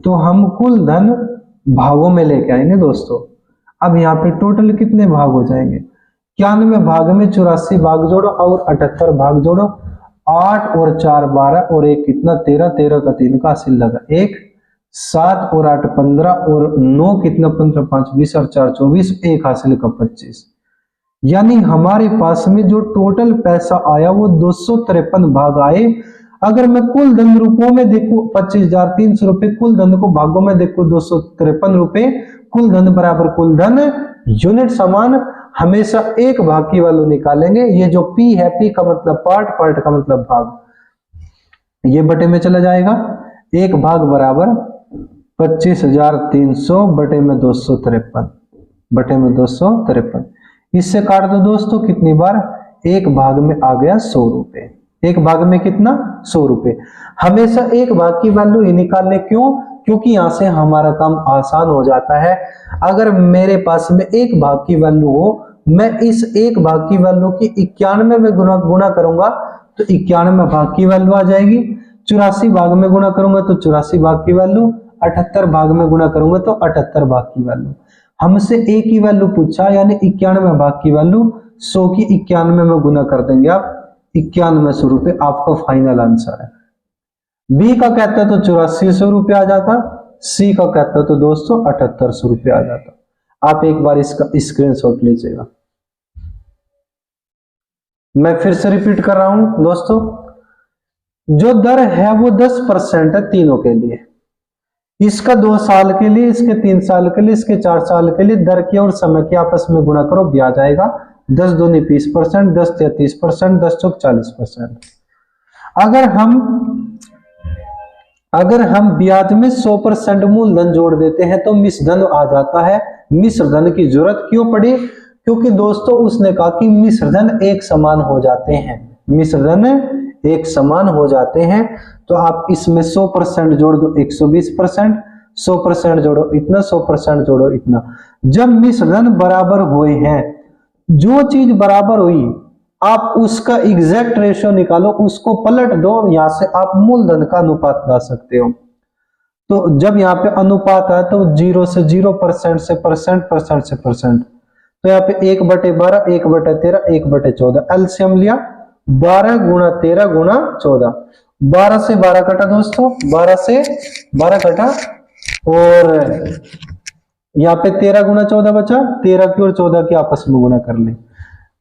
तो हम कुल धन भागों में लेके आएंगे दोस्तों। अब यहाँ पे टोटल कितने भाग हो जाएंगे? 91 भाग में 84 भाग जोड़ो और 78 भाग जोड़ो। 8 और 4 12 और 1 कितना? 13। 13 का 3 का हासिल लगा 1। 7 और 8 15 और 9 कितना? 15 5 20 और 4 24, 1 हासिल का 25। यानी हमारे पास में जो टोटल पैसा आया वो 253 भाग आए। अगर मैं कुल धन रूपों में देखूं 25,300 रुपए, कुल धन को भागों में देखूं 253 रुपए। कुल धन बराबर कुल धन, यूनिट समान, हमेशा एक भाग की वैल्यू निकालेंगे। ये जो पी है, पी का मतलब पार्ट, पार्ट का मतलब भाग, ये बटे में चला जाएगा। एक भाग बराबर 25,300 बटे में 253, बटे में 253। इससे काट दो दोस्तों, कितनी बार? एक भाग में आ गया 100 रुपए। एक भाग में कितना? 100 रुपए। हमेशा एक भाग की वैल्यू ही निकालने, क्यों? क्योंकि यहां से हमारा काम आसान हो जाता है। अगर मेरे पास में एक भाग की वैल्यू हो, मैं इस एक भाग की वैल्यू की 91 में गुना करूंगा तो 91 भाग की वैल्यू आ जाएगी। 84 भाग में गुना करूंगा तो 84 भाग की वैल्यू, 78 भाग में गुना करूंगा तो 78 भाग की वैल्यू। हमसे एक ही वैल्यू पूछा, यानी 91 भाग की वैल्यू 100 की 91 में गुना कर देंगे आप, 9100 रुपए आपका फाइनल आंसर है। बी का कहता है तो 8400 रुपए आ जाता, सी का कहता है तो दोस्तों 7800 रुपए आ जाता। आप एक बार इसका स्क्रीनशॉट लीजिएगा। मैं फिर से रिपीट कर रहा हूं दोस्तों, जो दर है वो 10% है तीनों के लिए। इसका 2 साल के लिए, इसके 3 साल के लिए, इसके 4 साल के लिए दर के और समय के आपस में गुणा करो, ब्याज आएगा 10 दूनी 20%, 10 या 30%, 10 चौक 40%। अगर हम ब्याज में 100% मूलधन जोड़ देते हैं तो मिश्रधन आ जाता है। मिश्रधन की जरूरत क्यों पड़ी? क्योंकि दोस्तों उसने कहा कि मिश्रधन एक समान हो जाते हैं, मिश्रधन एक समान हो जाते हैं। तो आप इसमें 100% जोड़ दो 120%, 100% जोड़ो इतना, 100% जोड़ो इतना। जब मिश्रधन बराबर हुए हैं, जो चीज बराबर हुई आप उसका एग्जैक्ट रेशियो निकालो, उसको पलट दो, यहां से आप मूलधन का अनुपात ला सकते हो। तो जब यहाँ पे अनुपात है तो 0 से 0%, से परसेंट से परसेंट, तो यहाँ पे 1/12, 1/13, 1/14 एलसीएम लिया, 12 गुणा 13 गुणा 14। 12 से 12 कटा दोस्तों, 12 से 12 कटा और यहाँ पे 13 गुणा 14 बचा, 13 की और 14 की आपस में गुणा कर ले।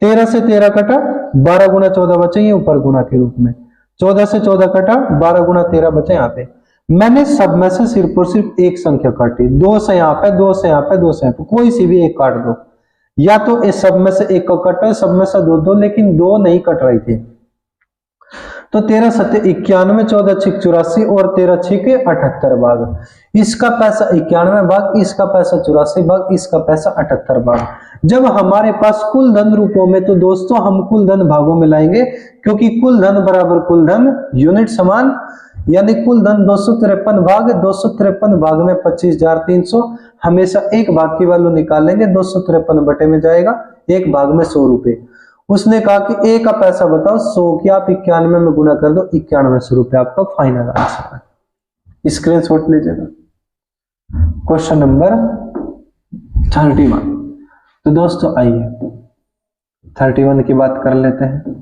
13 से 13 कटा, 12 गुणा 14 बचे, ये ऊपर गुणा के रूप में। 14 से 14 कटा, 12 गुणा 13 बचे यहाँ पे। मैंने सब में से सिर्फ और सिर्फ एक संख्या काटी, 2 से यहाँ पे, 2 से यहाँ पे, 2 से यहाँ पे, कोई सी भी एक काट दो। या तो इस सब में से एक को कटा, सब में से दो, लेकिन 2 नहीं कट रही थी। तो 13 सत्ते 91, 14 छिक 84 और 13 छिक 78 भाग। इसका पैसा 91 भाग, इसका पैसा 84 भाग, इसका पैसा 78 भाग। जब हमारे पास कुल धन रूपों में, तो दोस्तों हम कुल धन भागों में लाएंगे, क्योंकि कुल धन बराबर कुल धन, यूनिट समान। यानी कुल धन 253 भाग, 253 भाग में 25,300, हमेशा एक भाग की वैल्यू निकालेंगे, 253 बटे में जाएगा, एक भाग में 100 रुपए। उसने कहा कि ए का पैसा बताओ, 100 की आप 91 में गुना कर दो, 9100 रुपए आपका फाइनल आंसर है। स्क्रीनशॉट लीजिएगा। Question number 31। तो दोस्तों आइए 31 की बात कर लेते हैं।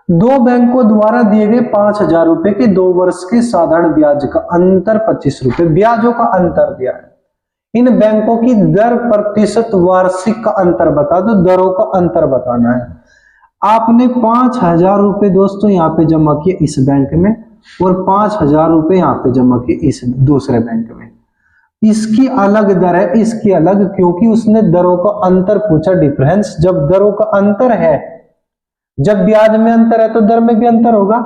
दो बैंकों द्वारा दिए गए 5,000 रुपए के 2 वर्ष के साधारण ब्याज का अंतर 25 रुपए, ब्याजों का अंतर दिया है। इन बैंकों की दर प्रतिशत वार्षिक का अंतर बता दो, दरों का अंतर बताना है। आपने 5,000 रुपए दोस्तों यहाँ पे जमा किए इस बैंक में और 5,000 रुपए यहाँ पे जमा किए इस दूसरे बैंक में। इसकी अलग दर है, इसकी अलग, क्योंकि उसने दरों का अंतर पूछा, डिफरेंस। जब दरों का अंतर है, जब ब्याज में अंतर है तो दर में भी अंतर होगा।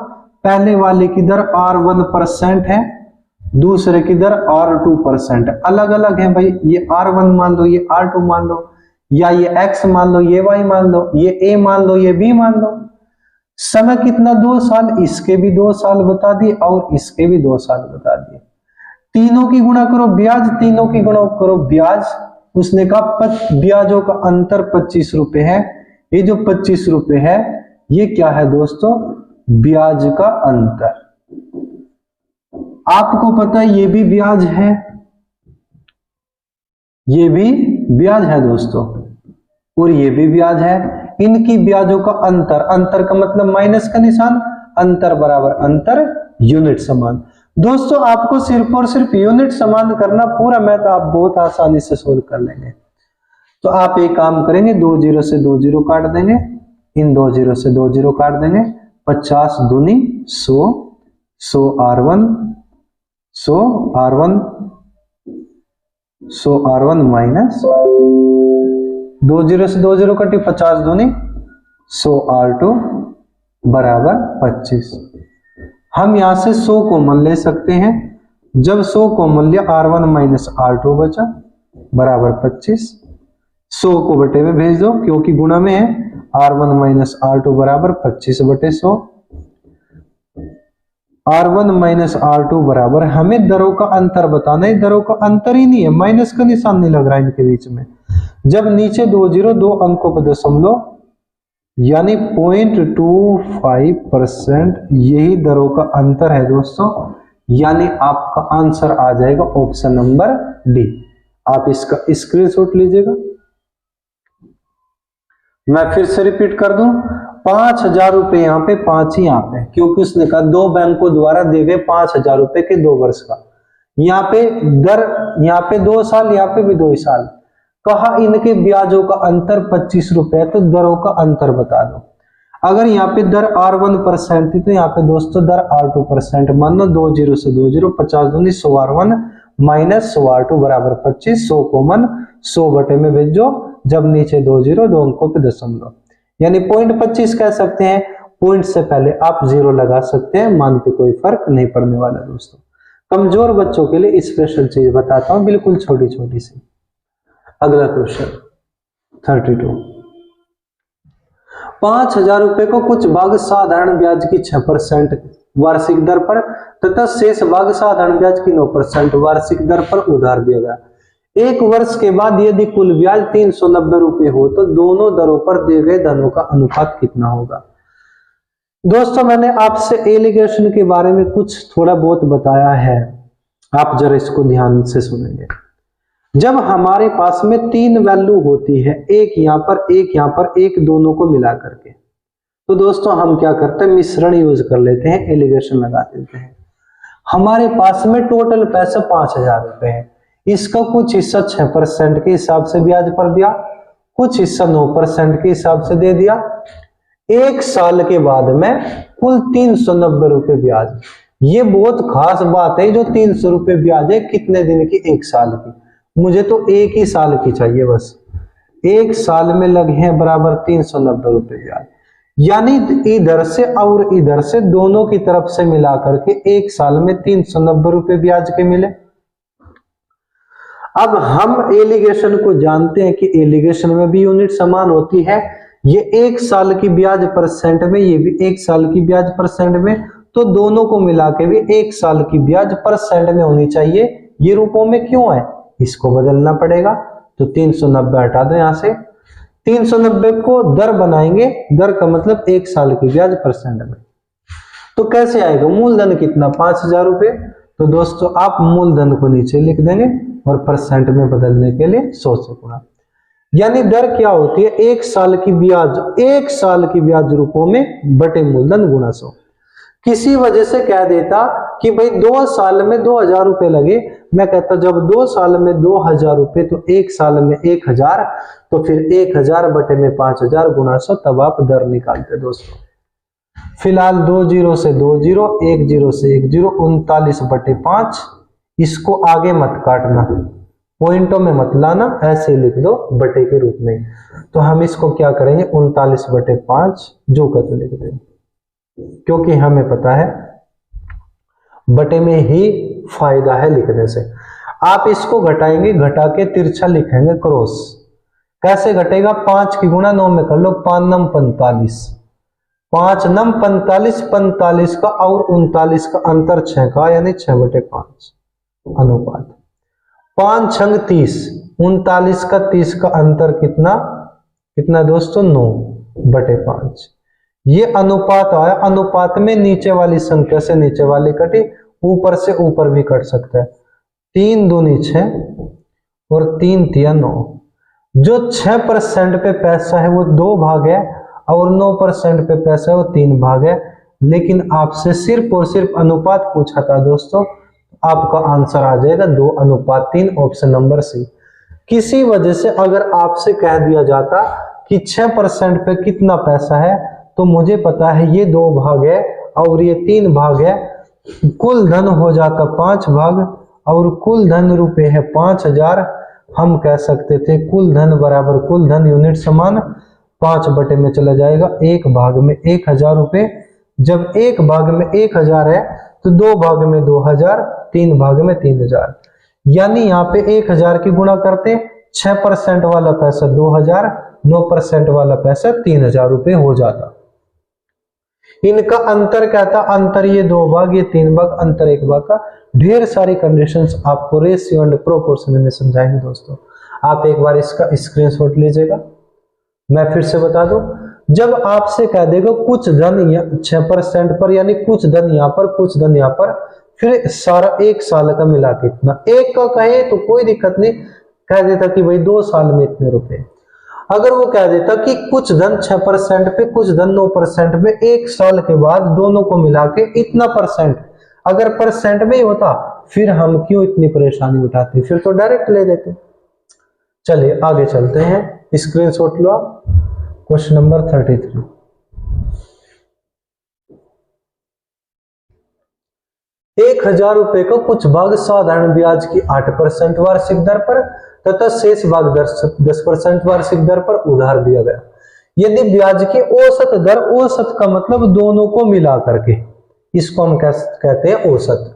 पहले वाले की दर R1% है, दूसरे की दर R2%, अलग अलग है भाई। ये R1 मान लो, ये R2 मान लो, या ये X मान लो, ये Y मान लो, ये A मान लो, ये B मान लो। समय कितना, 2 साल, इसके भी 2 साल बता दिए और इसके भी 2 साल बता दिए। तीनों की गुणा करो ब्याज, तीनों की गुणा करो ब्याज। उसने कहा ब्याजों का अंतर 25 रुपए है। ये जो 25 रुपए है ये क्या है दोस्तों, ब्याज का अंतर। आपको पता है ये भी ब्याज है, ये भी ब्याज है दोस्तों, और ये भी ब्याज है। इनकी ब्याजों का अंतर, अंतर का मतलब माइनस का निशान, अंतर बराबर अंतर, यूनिट समान। दोस्तों आपको सिर्फ और सिर्फ यूनिट समान करना, पूरा मैथ आप बहुत आसानी से सोल्व कर लेंगे। तो आप एक काम करेंगे, 2 जीरो से 2 जीरो काट देंगे, इन 2 जीरो से 2 जीरो काट देंगे, 50 दूनी 100, 100 R1, 100 R1, 100 R1 minus 2 zero से 2 जीरो कटी, 50 दूनी 100 R2 बराबर 25। हम यहां से 100 कॉमन ले सकते हैं। जब 100 कॉमन लिया, R1 माइनस R2 बचा बराबर 25। 100 को बटे में भेज दो क्योंकि गुणा में है, R1 माइनस R2 बराबर 25 बटे 100। R1 माइनस R2 बराबर, हमें दरों का अंतर बताना है। दरों का अंतर ही नहीं है, माइनस का निशान नहीं लग रहा है इनके बीच में। जब नीचे 2 जीरो, 2 अंकों पर दशमलव, यानी 0.25%, यही दरों का अंतर है दोस्तों। यानी आपका आंसर आ जाएगा ऑप्शन नंबर डी। आप इसका स्क्रीनशॉट लीजिएगा। मैं फिर से रिपीट कर दूं, 5,000 रुपए यहाँ पे, 5 ही यहाँ पे, क्योंकि उसने कहा 2 बैंकों द्वारा दिए गए 5,000 रुपए के 2 वर्ष का। यहाँ पे दर, यहाँ पे 2 साल, यहाँ पे भी 2 साल। कहा इनके ब्याजों का अंतर 25 रुपए, तो दरों का अंतर बता दो। अगर यहाँ पे दर R1% थी तो यहाँ पे दोस्तों दर R2% मान लो। 2 जीरो से 2 जीरो, 50 दूनी 100 R1 माइनस 100 R2 बराबर 25। 100 कॉमन, 100 बटे में भेजो, जब नीचे 2 जीरो, 2 अंकों पे दशमलव, यानी 0.25 कह सकते हैं। पॉइंट से पहले आप 0 लगा सकते हैं, मान पे कोई फर्क नहीं पड़ने वाला दोस्तों। कमजोर बच्चों के लिए स्पेशल चीज बताता हूं, बिल्कुल छोटी छोटी सी। अगला क्वेश्चन 32। 5,000 रुपए को कुछ भाग साधारण ब्याज की 6% वार्षिक दर पर तथा शेष भाग साधारण ब्याज की 9% वार्षिक दर पर उधार दिया गया। 1 वर्ष के बाद यदि कुल ब्याज 390 रुपए हो तो दोनों दरों पर दिए गए धनों का अनुपात कितना होगा। दोस्तों मैंने आपसे एलिगेशन के बारे में कुछ थोड़ा बहुत बताया है, आप जरा इसको ध्यान से सुनेंगे। जब हमारे पास में 3 वैल्यू होती है, एक यहाँ पर, एक यहाँ पर, एक दोनों को मिला करके, तो दोस्तों हम क्या करते हैं, मिश्रण यूज कर लेते हैं, एलिगेशन लगा देते हैं। हमारे पास में टोटल पैसा 5,000 रुपए है। इसका कुछ हिस्सा 6% के हिसाब से ब्याज पर दिया, कुछ हिस्सा 9% के हिसाब से दे दिया। 1 साल के बाद में कुल 390 रुपए ब्याज। ये बहुत खास बात है, जो 300 रुपए ब्याज है कितने दिन की, 1 साल की। मुझे तो 1 ही साल की चाहिए बस। 1 साल में लगे हैं बराबर 390 रुपए ब्याज, यानी इधर से और इधर से दोनों की तरफ से मिला करके 1 साल में 390 रुपए ब्याज के मिले। अब हम एलिगेशन को जानते हैं कि एलिगेशन में भी यूनिट समान होती है। ये 1 साल की ब्याज परसेंट में, ये भी 1 साल की ब्याज परसेंट में, तो दोनों को मिला के भी 1 साल की ब्याज परसेंट में होनी चाहिए। ये रूपों में क्यों है, इसको बदलना पड़ेगा। तो 390 हटा दो यहां से, 390 को दर बनाएंगे, दर का मतलब 1 साल की ब्याज परसेंट में। तो कैसे आएगा, मूलधन कितना, 5,000 रुपए। तो दोस्तों आप मूलधन को नीचे लिख देंगे और परसेंट में बदलने के लिए 100 से गुणा। यानी दर क्या होती है, 1 साल की ब्याज, 1 साल की ब्याज रुपयों में बटे मूलधन गुणा 100। किसी वजह से कह देता कि भाई 2 साल में 2000 रुपए लगे, मैं कहता जब 2 साल में 2000 रुपए तो 1 साल में 1000, तो फिर 1000 बटे में 5000 गुणा 100, तब आप दर निकालते दोस्तों। फिलहाल 2 जीरो से 2 जीरो, 1 जीरो से 1 जीरो, 39 बटे 5, इसको आगे मत काटना, पॉइंटों में मत लाना, ऐसे ही लिख दो बटे के रूप में। तो हम इसको क्या करेंगे, 39 बटे 5 जो का तो लिख देंगे, क्योंकि हमें पता है बटे में ही फायदा है लिखने से। आप इसको घटाएंगे, घटा के तिरछा लिखेंगे क्रॉस। कैसे घटेगा, 5 की गुणा 9 में कर लो, 5 नम 45, 5 नम 45, 45 का और 39 का अंतर 6 का, यानी 6 बटे 5 अनुपात। 5 छंग 30, 39 का 30 का अंतर कितना, कितना दोस्तों, 9 बटे 5। ये अनुपात आया। अनुपात में नीचे वाली संख्या से नीचे वाली कटी, ऊपर से ऊपर भी कट सकता है। 3 दूनी 6 और 3 तिया 9। जो 6% पे पैसा है वो 2 भाग है, और 9% पे पैसा है वो 3 भाग है। लेकिन आपसे सिर्फ और सिर्फ अनुपात पूछा था दोस्तों, आपका आंसर आ जाएगा 2:3, ऑप्शन नंबर सी। किसी वजह से अगर आपसे कह दिया जाता कि 6% पे कितना पैसा है, तो मुझे पता है ये 2 भाग है और ये 3 भाग है, कुल धन हो जाता 5 भाग, और कुल धन रुपए है 5000। हम कह सकते थे कुल धन बराबर कुल धन यूनिट समान 5 बटे में चला जाएगा 1 भाग में 1000 रुपए। जब 1 भाग में 1000 है तो 2 भाग में 2000, 3 भाग में 3000, यानी यहाँ पे 1000 की गुणा करते, 6% वाला पैसा 2000, 9% वाला पैसा 3000 रुपए हो जाता। इनका अंतर क्या था, अंतर ये 2 भाग, ये 3 भाग, अंतर 1 भाग का। ढेर सारी कंडीशंस आपको रेशियो एंड प्रोपोर्शन में समझाएंगे दोस्तों। आप एक बार इसका स्क्रीनशॉट लीजिएगा। मैं फिर से बता दूं, जब आपसे कह देगा कुछ धन 6% पर, यानी कुछ धन यहाँ पर, कुछ धन यहाँ पर, फिर सारा 1 साल का मिला के इतना, एक का कहे तो कोई दिक्कत नहीं, कह देता कि भाई 2 साल में इतने रुपए। अगर वो कह देता कि कुछ धन 6% पे, कुछ धन 9% पे, 1 साल के बाद दोनों को मिला के इतना %, अगर % में ही होता फिर हम क्यों इतनी परेशानी उठाते, फिर तो डायरेक्ट ले देते। चलिए आगे चलते हैं, स्क्रीनशॉट लो आप। Question number 33। ₹1000 का कुछ भाग साधारण ब्याज की 8% वार्षिक दर पर तथा शेष भाग 10% वार्षिक दर पर उधार दिया गया। यदि ब्याज की औसत दर, औसत का मतलब दोनों को मिला करके, इसको हम कहते हैं औसत,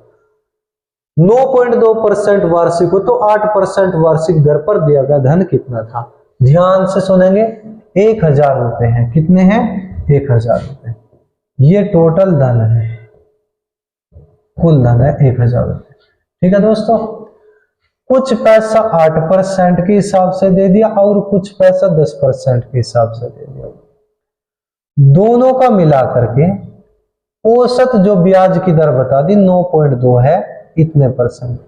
9.2% वार्षिक हो तो 8% वार्षिक दर पर दिया गया धन कितना था। ध्यान से सुनेंगे, 1000 रुपए हैं, कितने हैं, 1000 रुपए। ये टोटल धन है, कुल धन है 1000 रुपए। ठीक है दोस्तों, कुछ पैसा 8% के हिसाब से दे दिया और कुछ पैसा 10% के हिसाब से दे दिया। दोनों का मिला करके औसत जो ब्याज की दर बता दी 9.2 है, इतने %।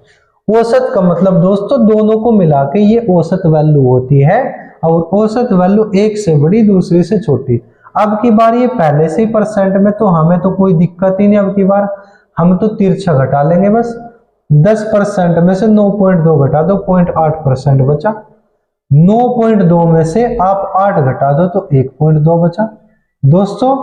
औसत का मतलब दोस्तों दोनों को मिला के ये औसत वैल्यू होती है, और औसत वैल्यू एक से बड़ी दूसरी से छोटी। अब की बार ये पहले से ही % में, तो हमें तो कोई दिक्कत ही नहीं। अब की बार हम तो तिरछा घटा लेंगे बस, 10% में से 9.2 घटा दो, 0.8% बचा। 9.2 में से आप 8 घटा दो तो 1.2 बचा। दोस्तों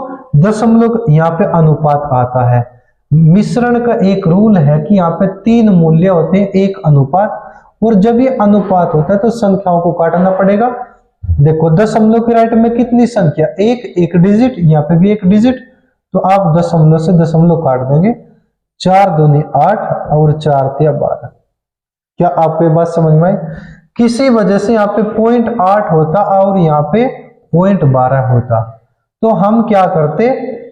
दशमलव यहाँ पे अनुपात आता है। मिश्रण का एक रूल है कि यहाँ पे 3 मूल्य होते हैं, 1 अनुपात, और जब ये अनुपात होता है तो संख्याओं को काटना पड़ेगा। देखो दशमलव के राइट में कितनी संख्या, एक डिजिट, यहाँ पे भी 1 डिजिट, तो आप दशमलव से दशमलव काट देंगे। 4 दूनी 8 और 4 तिया 12। क्या आपको ये बात समझ में आई? किसी वजह से यहाँ पे 0.8 होता और यहाँ पे 0.12 होता, तो हम क्या करते,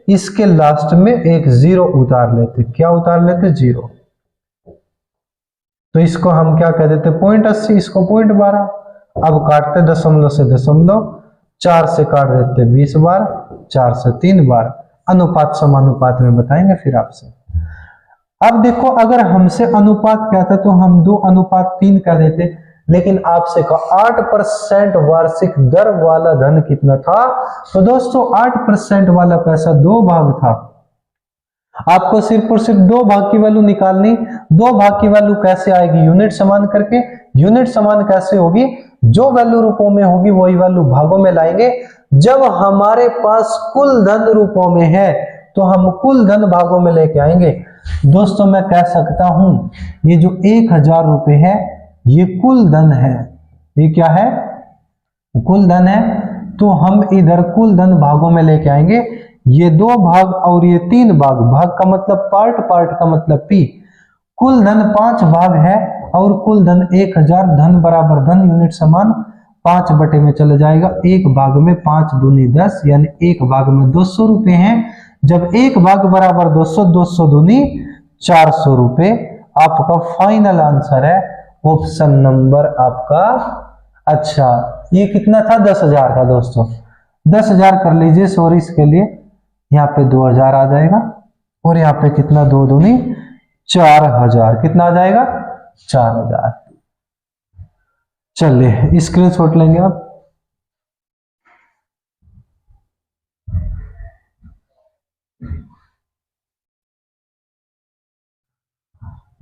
इसके लास्ट में एक 0 उतार लेते। क्या उतार लेते, 0। तो इसको हम क्या कह देते, 0.80, इसको 0.12। अब काटते दशमलव से दशमलव, 4 से काट देते 20 बार, 4 से 3 बार। अनुपात समानुपात में बताएंगे फिर आपसे। अब देखो, अगर हमसे अनुपात कहता तो हम 2:3 कह देते, लेकिन आपसे कहा 8% वार्षिक दर वाला धन कितना था। तो दोस्तों 8% वाला पैसा 2 भाग था। आपको सिर्फ और सिर्फ 2 भाग की वैल्यू निकालनी। 2 भाग की वैल्यू कैसे आएगी, यूनिट समान करके। यूनिट समान कैसे होगी, जो वैल्यू रूपों में होगी वही वैल्यू भागों में लाएंगे। जब हमारे पास कुल धन रूपों में है तो हम कुल धन भागों में लेके आएंगे। दोस्तों मैं कह सकता हूं ये जो 1000 रुपए है ये कुल धन है। ये क्या है, कुल धन है। तो हम इधर कुल धन भागों में लेके आएंगे। ये 2 भाग और ये 3 भाग, भाग का मतलब पार्ट, पार्ट का मतलब पी। कुल धन 5 भाग है और कुल धन 1000, धन बराबर धन, यूनिट समान 5 बटे में चले जाएगा। 1 भाग में 5 दूनी 10 यानी 1 भाग में 200 रुपए हैं। जब 1 भाग बराबर 200, 200 दूनी 400 रुपए। आपका फाइनल आंसर है ऑप्शन नंबर आपका। अच्छा ये कितना था, 10,000 का। दोस्तों 10,000 कर लीजिए, सॉरी इसके लिए यहाँ पे 2000 आ जाएगा और यहाँ पे कितना, 2 दूनी 4000, कितना आ जाएगा 4000। चलिए स्क्रीनशॉट लेंगे आप।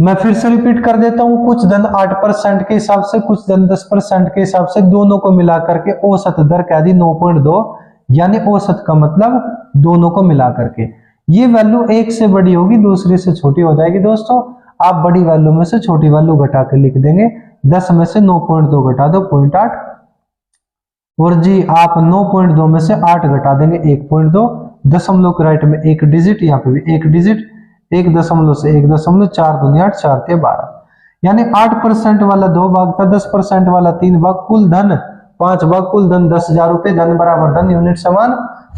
मैं फिर से रिपीट कर देता हूं, कुछ धन 8% के हिसाब से, कुछ धन 10% के हिसाब से, दोनों को मिलाकर के औसत दर कह दी 9.2, यानी औसत का मतलब दोनों को मिलाकर के। ये वैल्यू एक से बड़ी होगी, दूसरी से छोटी हो जाएगी। दोस्तों आप बड़ी वैल्यू में से छोटी वैल्यू घटा के लिख देंगे। 10 में से 9.2 घटा दो 0.8, और जी आप 9.2 में से 8 घटा देंगे 1.2। दशमलव के राइट में एक डिजिट, यहाँ पे भी एक डिजिट, 1 दशमलव से 1 दशमलव, 4 दूनी 8, 4 ते 12, यानी 8% वाला 2 भाग था, 10% वाला 3 भाग, कुल धन 5 भाग, कुल धन 10,000 रुपए, धन बराबर धन, यूनिट समान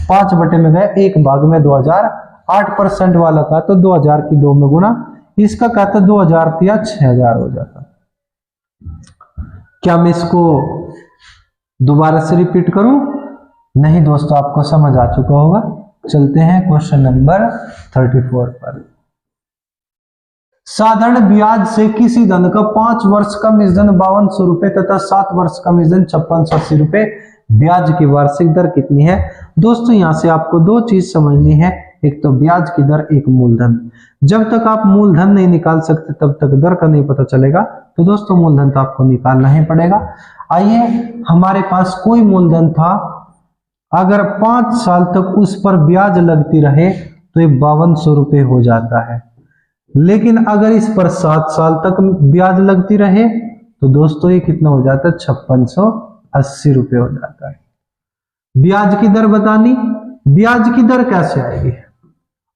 5 बटे में गए, 1 भाग में 2000। 8% वाला का तो 2000 की 2 में गुणा, इसका कहता 2000 दिया 6000 हो जाता। क्या मैं इसको दोबारा से रिपीट करूं? नहीं दोस्तों, आपको समझ आ चुका होगा। चलते हैं क्वेश्चन नंबर 34 पर। साधारण ब्याज से किसी धन का 5 वर्ष का मिश्रण 5200 रुपए तथा 7 वर्ष का मिश्रण 5680 रुपए, ब्याज की वार्षिक दर कितनी है? दोस्तों यहां से आपको 2 चीज समझनी है, एक तो ब्याज की दर, एक मूलधन। जब तक आप मूलधन नहीं निकाल सकते तब तक दर का नहीं पता चलेगा। तो दोस्तों मूलधन तो आपको निकालना ही पड़ेगा। आइए, हमारे पास कोई मूलधन था, अगर 5 साल तक उस पर ब्याज लगती रहे तो ये 5200 रुपए हो जाता है। लेकिन अगर इस पर 7 साल तक ब्याज लगती रहे तो दोस्तों ये कितना हो जाता है, 5680 रुपए हो जाता है। ब्याज की दर बतानी, ब्याज की दर कैसे आएगी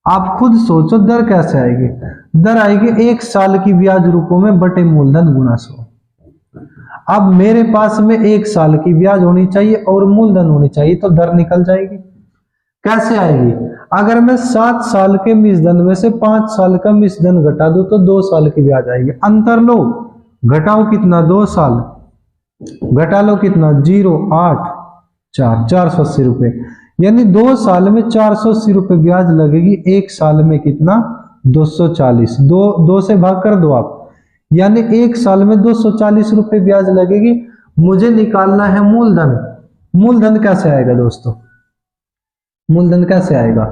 आप खुद सोचो, दर कैसे आएगी? दर आएगी 1 साल की ब्याज रूपों में बटे मूलधन गुणा 100। अब मेरे पास में 1 साल की ब्याज होनी चाहिए और मूलधन होनी चाहिए, तो दर निकल जाएगी। कैसे आएगी? अगर मैं 7 साल के मिश्रण में से 5 साल का मिश्रण घटा दूं तो 2 साल की ब्याज आएगी। अंतर लो, घटाओ कितना, 2 साल, घटा लो कितना, 0, 8, 4, 480 रुपए, यानी 2 साल में 480 रुपए ब्याज लगेगी। 1 साल में कितना, 240, 2 से भाग कर दो आप, यानी 1 साल में 240 रुपए ब्याज लगेगी। मुझे निकालना है मूलधन। मूलधन कैसे आएगा दोस्तों? मूलधन कैसे आएगा?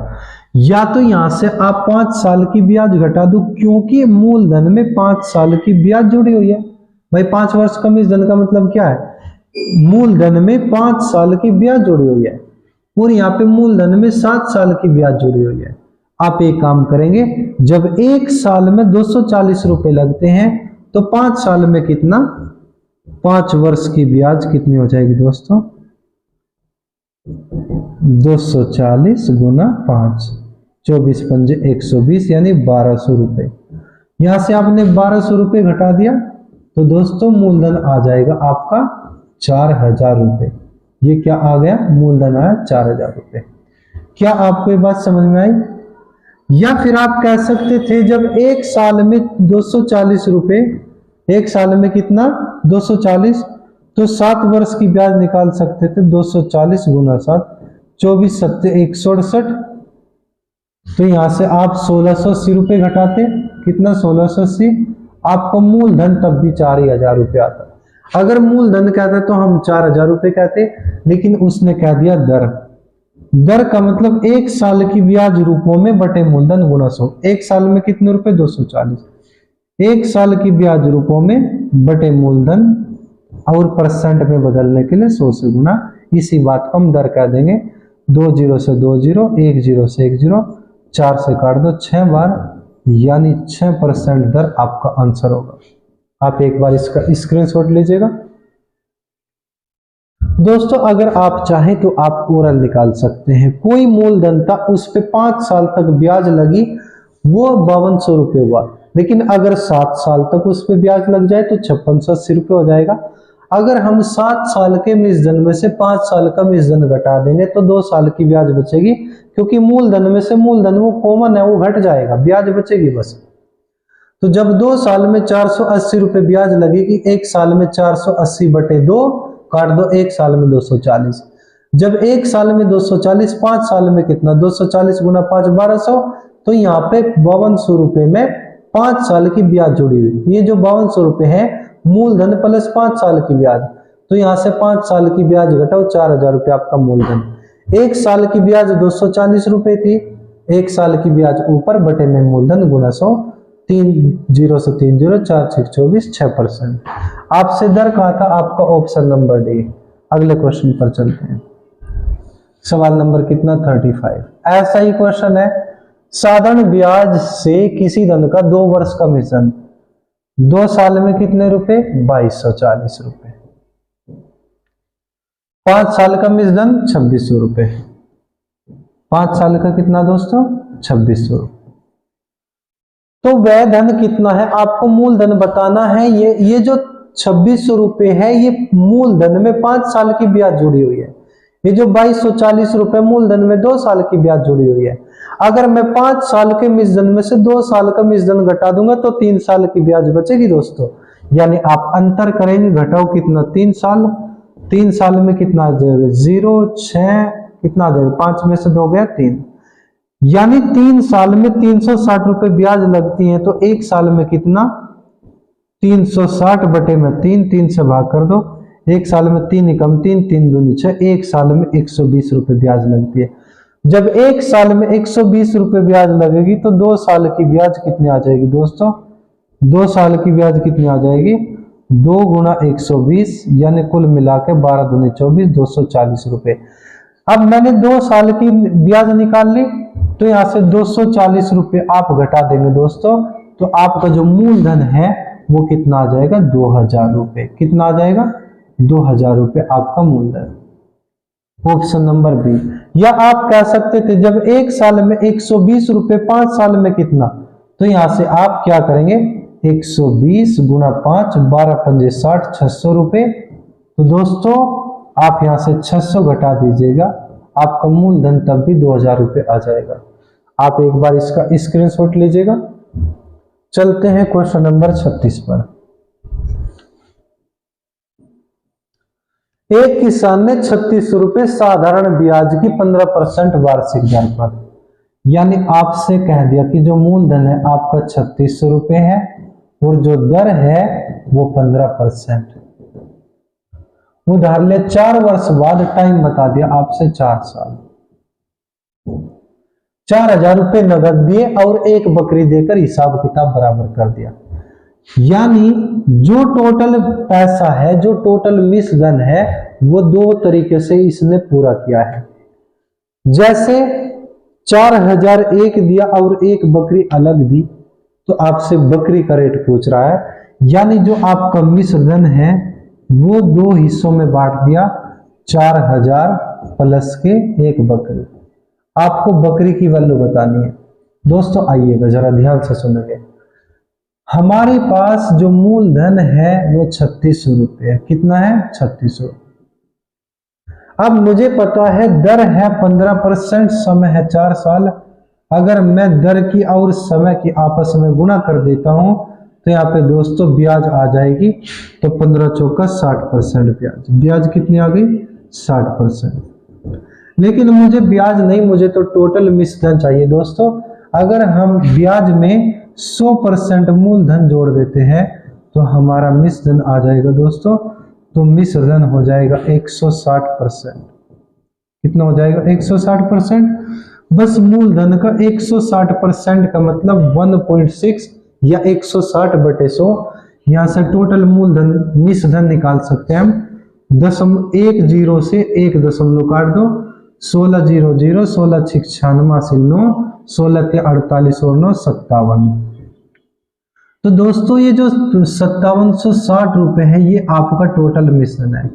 या तो यहां से आप 5 साल की ब्याज घटा दो, क्योंकि मूलधन में 5 साल की ब्याज जुड़ी हुई है। भाई 5 वर्ष का मिश्रण का मतलब क्या है? मूलधन में 5 साल की ब्याज जुड़ी हुई है और यहाँ पे मूलधन में 7 साल की ब्याज जुड़ी हुई है। आप एक काम करेंगे, जब 1 साल में 240 रुपए लगते हैं तो 5 साल में कितना, 5 वर्ष की ब्याज कितनी हो जाएगी दोस्तों, 240 गुना 5, 24 पंजे 120, यानी 1200 रुपए। यहां से आपने 1200 रुपए घटा दिया तो दोस्तों मूलधन आ जाएगा आपका 4000 रुपए। ये क्या आ गया, मूलधन आया 4000 रुपए। क्या आपको ये बात समझ में आई? या फिर आप कह सकते थे, जब 1 साल में 240 रुपए, 1 साल में कितना, 240, तो 7 वर्ष की ब्याज निकाल सकते थे, 240 गुना 7, 24 सत्ते 168। तो यहां से आप 1680 रुपए घटाते, कितना, 1680, आपको मूलधन तब भी 4000 रुपए आता। अगर मूलधन कहता तो हम 4000 रुपए कहते, लेकिन उसने कह दिया दर। दर का मतलब 1 साल की ब्याज रूपों में बटे मूलधन गुना 100। 1 साल में कितने रुपए? 240। 1 साल की ब्याज रूपों में बटे मूलधन, और परसेंट में बदलने के लिए 100 से गुना। इसी बात को हम दर कह देंगे। 2 0 से 2 0, 1 0 से 1 0, 4 से काट दो 6 बार, यानी 6% दर आपका आंसर होगा। आप एक बार इसका स्क्रीनशॉट लीजिएगा। दोस्तों अगर आप चाहें तो आप ओरल निकाल सकते हैं। कोई मूलधन था, उस पे 5 साल तक ब्याज लगी, वो 5200 रुपये हुआ। लेकिन अगर 7 साल तक उस पे ब्याज लग जाए तो 5680 रुपये हो जाएगा। अगर हम 7 साल के मिश्रधन में से 5 साल का मिश्रधन घटा देंगे तो 2 साल की ब्याज बचेगी, क्योंकि मूलधन में से मूलधन वो कॉमन है, वो घट जाएगा, ब्याज बचेगी बस। तो जब 2 साल में 480 रुपये ब्याज लगेगी, 1 साल में 480 बटे 2 काट दो, 1 साल में 240। जब 1 साल में 240, 5 साल में कितना? 240 गुना 5 1200। तो यहाँ पे 5200 रुपये में 5 साल की ब्याज जुड़ी हुई। ये जो 5200 रुपये है मूलधन प्लस 5 साल की ब्याज, तो यहाँ से 5 साल की ब्याज घटाओ, 4000 रुपये आपका मूलधन। 1 साल की ब्याज 240 रुपये थी, 1 साल की ब्याज ऊपर बटे में मूलधन गुना 100। 3 0 से 3 0, 4 6 24, 6%। आपसे दर कहा था आपका ऑप्शन नंबर डी। अगले क्वेश्चन पर चलते हैं। सवाल नंबर कितना? 35। ऐसा ही क्वेश्चन है। साधारण ब्याज से किसी धन का 2 वर्ष का मिश्रण, 2 साल में कितने रुपए? 2240 रुपए। 5 साल का मिश्रण 2600 रुपए। 5 साल का कितना दोस्तों? 2600 रुपए। तो वह धन कितना है आपको मूलधन बताना है। ये जो 2600 रुपए है, ये मूलधन में 5 साल की ब्याज जुड़ी हुई है। ये जो 2240 रुपए मूलधन में 2 साल की ब्याज जुड़ी हुई है। अगर मैं 5 साल के मिश्रधन में से 2 साल का मिश्रधन घटा दूंगा तो 3 साल की ब्याज बचेगी दोस्तों। यानी आप अंतर करेंगे, घटाओ कितना? 3 साल। 3 साल में कितना आ जाएगा? 0 6 कितना आ जाएगा? 5 में से 2 गया 3, यानी 3 साल में 360 रुपए ब्याज लगती है। तो 1 साल में कितना? 360 बटे में 3 से भाग कर दो। 1 साल में 3 एकम 3, 3 दूनी 6, 1 साल में 120 रुपए ब्याज लगती है। जब 1 साल में 120 रुपए ब्याज लगेगी तो 2 साल की ब्याज कितनी आ जाएगी दोस्तों? 2 साल की ब्याज कितनी आ जाएगी? 2 गुना 120, यानी कुल मिला के 12 दूनी 24, 240 रुपए। अब मैंने 2 साल की ब्याज निकाल ली, तो यहां से 240 रुपए आप घटा देंगे दोस्तों, तो आपका जो मूलधन है वो कितना आ जाएगा? 2000 रुपए। कितना आ जाएगा? 2000 रुपए आपका मूलधन। Option number B. या आप कह सकते थे जब 1 साल में 120 रुपए, 5 साल में कितना? तो यहां से आप क्या करेंगे? 120 गुना 5, 12 पंजे 60, 600 रुपए। तो दोस्तों आप यहां से 600 घटा दीजिएगा, आपका मूलधन तब भी 2000 रुपए आ जाएगा। आप एक बार इसका स्क्रीनशॉट लीजिएगा। चलते हैं क्वेश्चन नंबर 36 पर। एक किसान ने 3600 रुपए साधारण ब्याज की 15% वार्षिक दर पर, यानी आपसे कह दिया कि जो मूलधन है आपका 3600 रुपए है और जो दर है वो 15%। उधार ले 4 वर्ष बाद, टाइम बता दिया आपसे 4 साल। 4000 रुपए नगद दिए और एक बकरी देकर हिसाब किताब बराबर कर दिया। यानी जो टोटल पैसा है, जो टोटल मिश्रधन है, वो 2 तरीके से इसने पूरा किया है। जैसे 4000 एक दिया और एक बकरी अलग दी, तो आपसे बकरी का रेट पूछ रहा है। यानी जो आपका मिश्रधन है वो 2 हिस्सों में बांट दिया, 4000 प्लस के एक बकरी। आपको बकरी की वैल्यू बतानी है दोस्तों। आइएगा जरा ध्यान से सुनेंगे। हमारे पास जो मूलधन है वो 3600 रुपये है। कितना है? 3600। अब मुझे पता है दर है 15%, समय है 4 साल। अगर मैं दर की और समय की आपस में गुणा कर देता हूं तो यहाँ पे दोस्तों ब्याज आ जाएगी। तो 15 चौका 60% ब्याज। ब्याज कितनी आ गई? 60%। लेकिन मुझे ब्याज नहीं, मुझे तो टोटल मिश्रधन चाहिए दोस्तों। अगर हम ब्याज में 100% मूलधन जोड़ देते हैं तो हमारा मिश्र धन आ जाएगा दोस्तों, तो मिश्र धन हो जाएगा 160%। कितना हो जाएगा? 160%। बस मूलधन का 160% का मतलब 1.6 या 160/100। यहां से टोटल मूलधन मिश्र धन निकाल सकते हैं हम। 0.10 से 1 दशमलव काट दो, 16 0 0, 16 6 96 9, 16 48 और 9 57। तो दोस्तों ये जो 5760 रुपए है ये आपका टोटल मिश्रण है।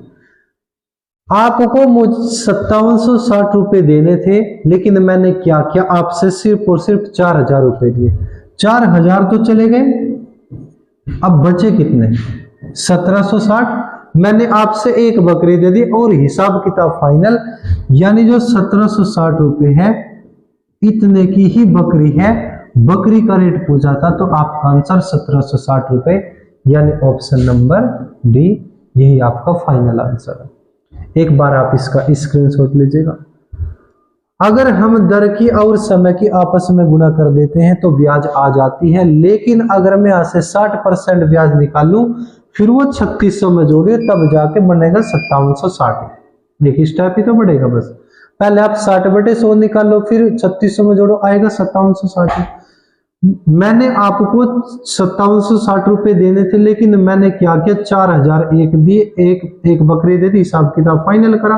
आपको मुझे 5760 रुपए देने थे, लेकिन मैंने क्या किया, आपसे सिर्फ और सिर्फ 4000 रुपए दिए। 4000 तो चले गए, अब बचे कितने? 1760। मैंने आपसे एक बकरी दे दी और हिसाब किताब फाइनल, यानी जो 1760 रुपए है इतने की ही बकरी है। बकरी का रेट पूछा था तो आपका आंसर 1760 रुपए, यानी ऑप्शन नंबर डी यही आपका फाइनल आंसर है। एक बार आप इसका स्क्रीनशॉट लीजिएगा। अगर हम दर की और समय की आपस में गुणा कर देते हैं तो ब्याज आ जाती है, लेकिन अगर मैं यहां से 60% ब्याज निकालूं फिर वो 3600 में जोड़िए तब जाके बनेगा 5760। एक स्टेप ही तो बढ़ेगा बस। पहले आप 60/100 निकालो, फिर 3600 में जोड़ो, आएगा 5760। मैंने आपको 5760 रुपए देने थे, लेकिन मैंने क्या किया, 4001 दिए, एक बकरी दे दी, हिसाब किताब फाइनल करा।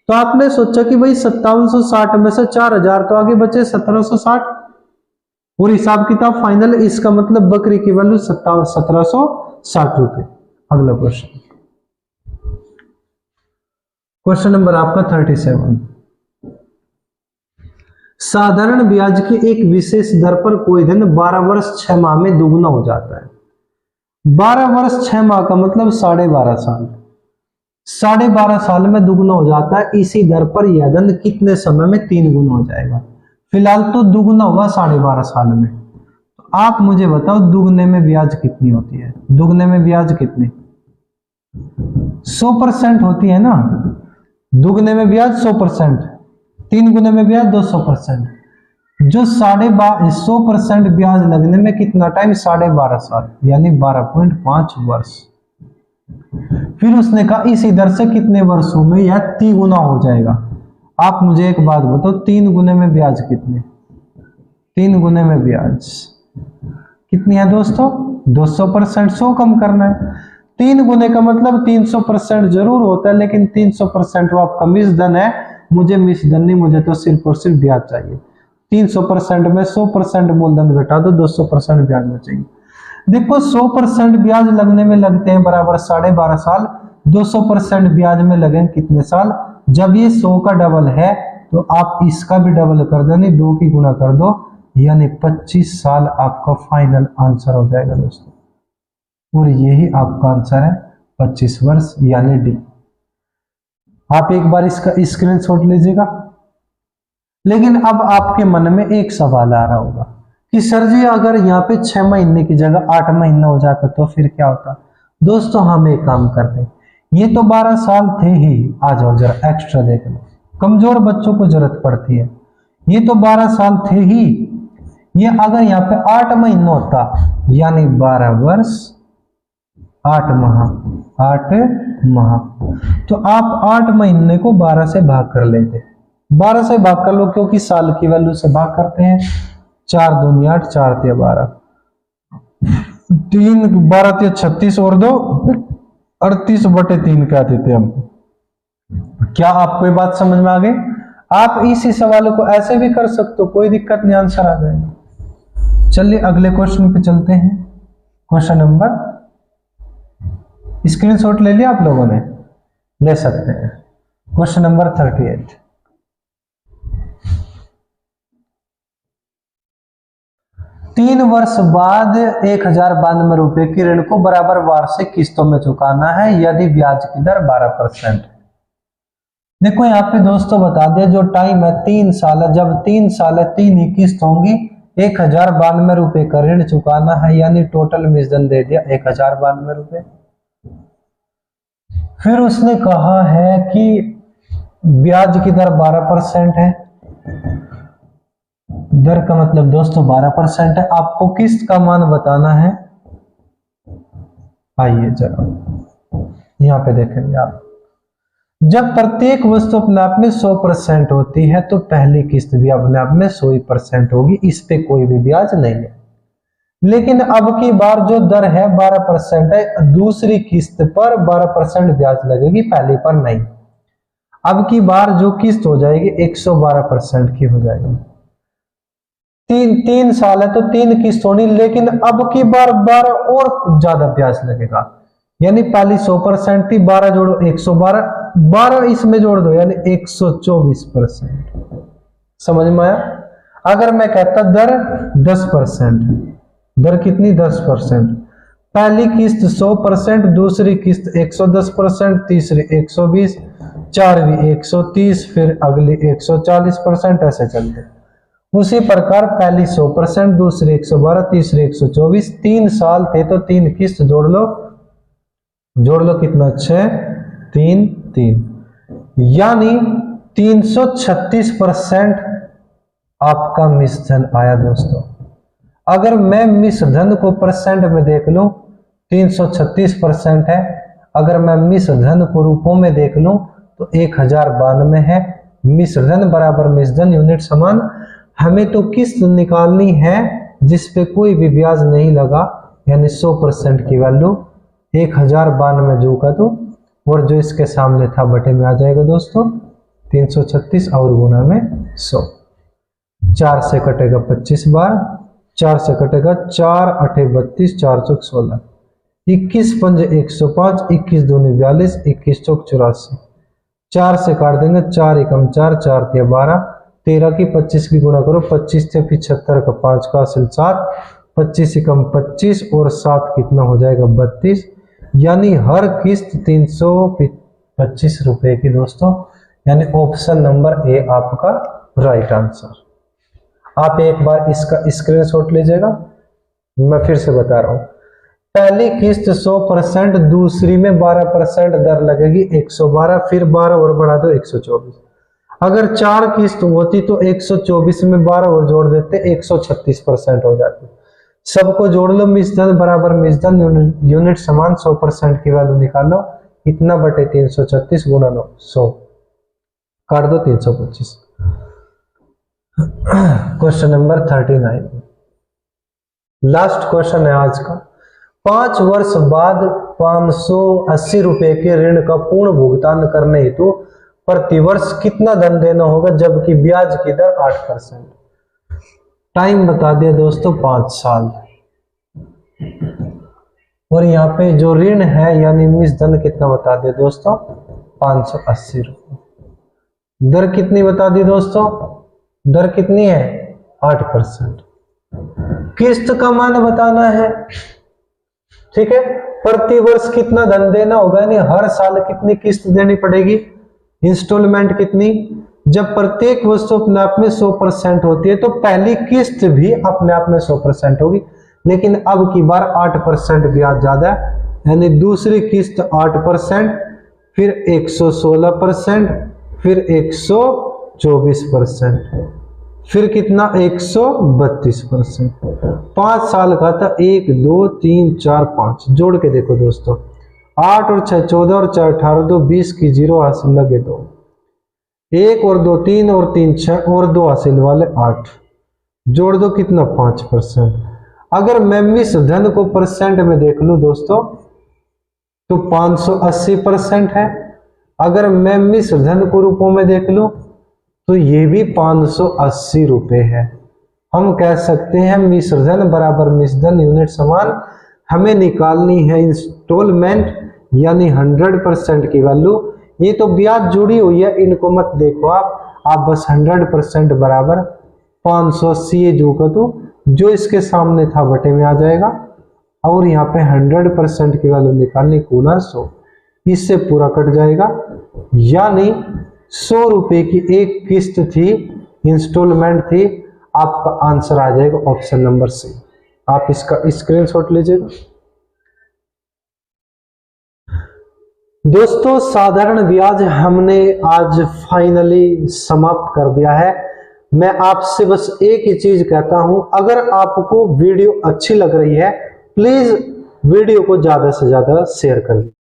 तो आपने सोचा कि भाई 5760 में से 4000 तो आगे बचे 1760 और हिसाब किताब फाइनल, इसका मतलब बकरी की वैल्यू 1760 रुपए। अगला क्वेश्चन, क्वेश्चन नंबर आपका 37। साधारण ब्याज की एक विशेष दर पर कोई धन 12 वर्ष 6 माह में दुगुना हो जाता है। 12 वर्ष 6 माह का मतलब 12.5 साल। 12.5 साल में दुगुना हो जाता है। इसी दर पर यह धन कितने समय में 3 गुना हो जाएगा? फिलहाल तो दुगुना हुआ 12.5 साल में। तो आप मुझे बताओ दुगने में ब्याज कितनी होती है? दुगने में ब्याज कितनी? 100% होती है ना। दुगने में ब्याज 100%, 3 गुने में ब्याज 200%। जो 100% ब्याज लगने में कितना टाइम? 12.5 साल, यानी 12.5 वर्ष। फिर उसने कहा इसी दर से कितने वर्षों में यह 3 गुना हो जाएगा? आप मुझे एक बात बताओ, 3 गुने में ब्याज कितने? 3 गुने में ब्याज कितनी है दोस्तों? 200%। 100 कम करना है। 3 गुने का मतलब 300% जरूर होता है, लेकिन 300% वो आपका मिश्र धन है। मुझे मिश्र धन नहीं, मुझे तो सिर्फ और सिर्फ ब्याज चाहिए। 300% में 100% मूलधन घटा दो, 200% ब्याज बचेगी। देखो 100% ब्याज लगने में लगते हैं बराबर 12.5 साल, 200% ब्याज में लगे कितने साल? जब ये 100 का डबल है तो आप इसका भी डबल कर दो, नहीं 2 की गुना कर दो, यानी 25 साल आपका फाइनल आंसर हो जाएगा दोस्तों। और यही आपका आंसर है 25 वर्ष, यानी डी। आप एक बार इसका स्क्रीनशॉट लीजिएगा। लेकिन अब आपके मन में एक सवाल आ रहा होगा कि सर जी अगर यहाँ पे 6 महीने की जगह 8 महीना हो जाता तो फिर क्या होता? दोस्तों हम एक काम करते हैं, ये तो 12 साल थे ही, आ जाओ जरा एक्स्ट्रा देख लो, कमजोर बच्चों को जरूरत पड़ती है। ये तो 12 साल थे ही, ये अगर यहाँ पे 8 महीना होता, यानी 12 वर्ष 8 माह, 8 माह, तो आप 8 महीने को 12 से भाग कर लेते। 12 से भाग कर लो, क्योंकि साल की वैल्यू से भाग करते हैं। 4 दूनी 8, 4 तिया 12, 3 12 तिया 36 और 2 38/3 क्या देते हम। क्या आपको ये बात समझ में आ गई? आप इसी सवाल को ऐसे भी कर सकते हो, कोई दिक्कत नहीं, आंसर आ जाएगा। चलिए अगले क्वेश्चन पे चलते हैं। क्वेश्चन नंबर, स्क्रीनशॉट ले लिया आप लोगों ने? ले सकते हैं। Question number 38। तीन वर्ष बाद 1092 रुपए की ऋण को बराबर वार्षिक किस्तों में चुकाना है यदि ब्याज की दर 12%। देखो यहाँ पे दोस्तों बता दिया, जो टाइम है 3 साल है, जब 3 साल है 3 ही किस्त होंगी, 1092 रुपए का ऋण चुकाना है, यानी टोटल मिश्रण दे दिया 1092 रुपए। फिर उसने कहा है कि ब्याज की दर 12% है। दर का मतलब दोस्तों 12% है। आपको किस्त का मान बताना है, आइए जरा यहाँ पे देखेंगे आप, जब प्रत्येक वस्तु अपने आप में 100% होती है तो पहली किस्त भी अपने आप में 100% होगी, इस पे कोई भी ब्याज नहीं है। लेकिन अब की बार जो दर है 12% है, दूसरी किस्त पर 12% ब्याज लगेगी, पहली पर नहीं। अब की बार जो किस्त हो जाएगी 112% की हो जाएगी। तीन साल है तो 3 किस्त होनी, लेकिन अब की बार 12 और ज्यादा ब्याज लगेगा। यानी पहली 100% थी, 12 जोड़ो 112, 12 इसमें जोड़ दो यानी 124%। समझ में आया? अगर मैं कहता दर 10%, दर कितनी 10%, पहली किस्त 100%, दूसरी किस्त 110%, तीसरी 120, चारवीं 130, फिर अगली 140%, ऐसे चलते। उसी प्रकार पहली 100%, दूसरी 112, तीसरी 124, 3 साल थे तो 3 किस्त जोड़ लो कितना, 6, 3, 3, यानी 336% आपका मिश्रधन आया दोस्तों। अगर मैं मिश्रधन को परसेंट में देख लूं 336% है, अगर मैं मिश्रधन को रूपों में देख लूं तो 1092 है। मिश्रधन बराबर मिश्रधन यूनिट समान। हमें तो किस्त निकालनी है जिसपे कोई भी ब्याज नहीं लगा, यानी 100% की वैल्यू 1092 जो का तो, और जो इसके सामने था बटे में आ जाएगा दोस्तों 336 और गुना में 100। 4 से कटेगा 25 बार, 4 से कटेगा 4 8 32, 4 चौक 16, 21 पंजे 105, 21 दूनी 42, 21 चौक 84। 4 से काट देंगे, 4 एकम 4, 4 तिया 12, 13 की 25 की गुणा करो, 25 से 75 का 5 का हासिल 7, 25 एकम 25 और 7 कितना हो जाएगा 32, यानी हर किस्त 325 रुपए की दोस्तों। यानी ऑप्शन नंबर ए आपका राइट आंसर। आप एक बार इसका स्क्रीनशॉट लीजिएगा, मैं फिर से बता रहा हूं। पहली किस्त 100%, दूसरी में 12% दर लगेगी 112, फिर 12 और बढ़ा दो 124। अगर 4 किस्त होती तो 124 में 12 और जोड़ देते 136% हो जाती। सबको जोड़ लो, मिश्रधन बराबर मिश्रधन यूनिट समान, 100% की वैल्यू निकालो, इतना बटे 336 गुणा 9, 100 काट दो 325। क्वेश्चन नंबर 39 लास्ट क्वेश्चन है आज का। 5 वर्ष बाद 580 रुपए के ऋण का पूर्ण भुगतान करने हेतु प्रतिवर्ष कितना धन देना होगा जबकि ब्याज की दर 8%। टाइम बता दिया दोस्तों 5 साल, और यहाँ पे जो ऋण है यानी मिश्रधन कितना बता दिया दोस्तों 580 रुपए। दर कितनी बता दी दोस्तों, दर कितनी है 8%। किस्त का मान बताना है, ठीक है। प्रतिवर्ष कितना धन देना होगा, यानी हर साल कितनी किस्त देनी पड़ेगी, इंस्टॉलमेंट कितनी। जब प्रत्येक वस्तु अपने आप में 100% होती है तो पहली किस्त भी अपने आप में 100% होगी, लेकिन अब की बार 8% ब्याज ज्यादा है, यानी दूसरी किस्त 8%, फिर 116%, फिर 124%, फिर कितना 132%। 5 साल का था, 1 2 3 4 5 जोड़ के देखो दोस्तों, 8 और 6 14 और 4 18, 2 20 की 0 हासिल लगे 2, 1 और 2 3 और 3 6 और 2 हासिल वाले 8, जोड़ दो कितना 5%। अगर मैं मिश्रधन को परसेंट में देख लूं दोस्तों तो 580% है। अगर मैं मिश्रधन को रूपों में देख लूं तो ये भी 580 रुपए है। हम कह सकते हैं मिश्रधन बराबर मिश्रधन यूनिट समान। हमें निकालनी है इंस्टॉलमेंट यानी 100% की वैल्यू। ये तो ब्याज जुड़ी हुई है, इनको मत देखो आप बस 100% बराबर 580 जो का तो जो इसके सामने था बटे में आ जाएगा, और यहाँ पे 100% की वैल्यू निकालनी गुना 100, इससे पूरा कट जाएगा, यानी 100 रुपए की एक किस्त थी, इंस्टॉलमेंट थी। आपका आंसर आ जाएगा ऑप्शन नंबर सी। आप इसका स्क्रीनशॉट लीजिएगा। दोस्तों साधारण ब्याज हमने आज फाइनली समाप्त कर दिया है। मैं आपसे बस एक ही चीज कहता हूं, अगर आपको वीडियो अच्छी लग रही है प्लीज वीडियो को ज्यादा से ज्यादा शेयर कर दें।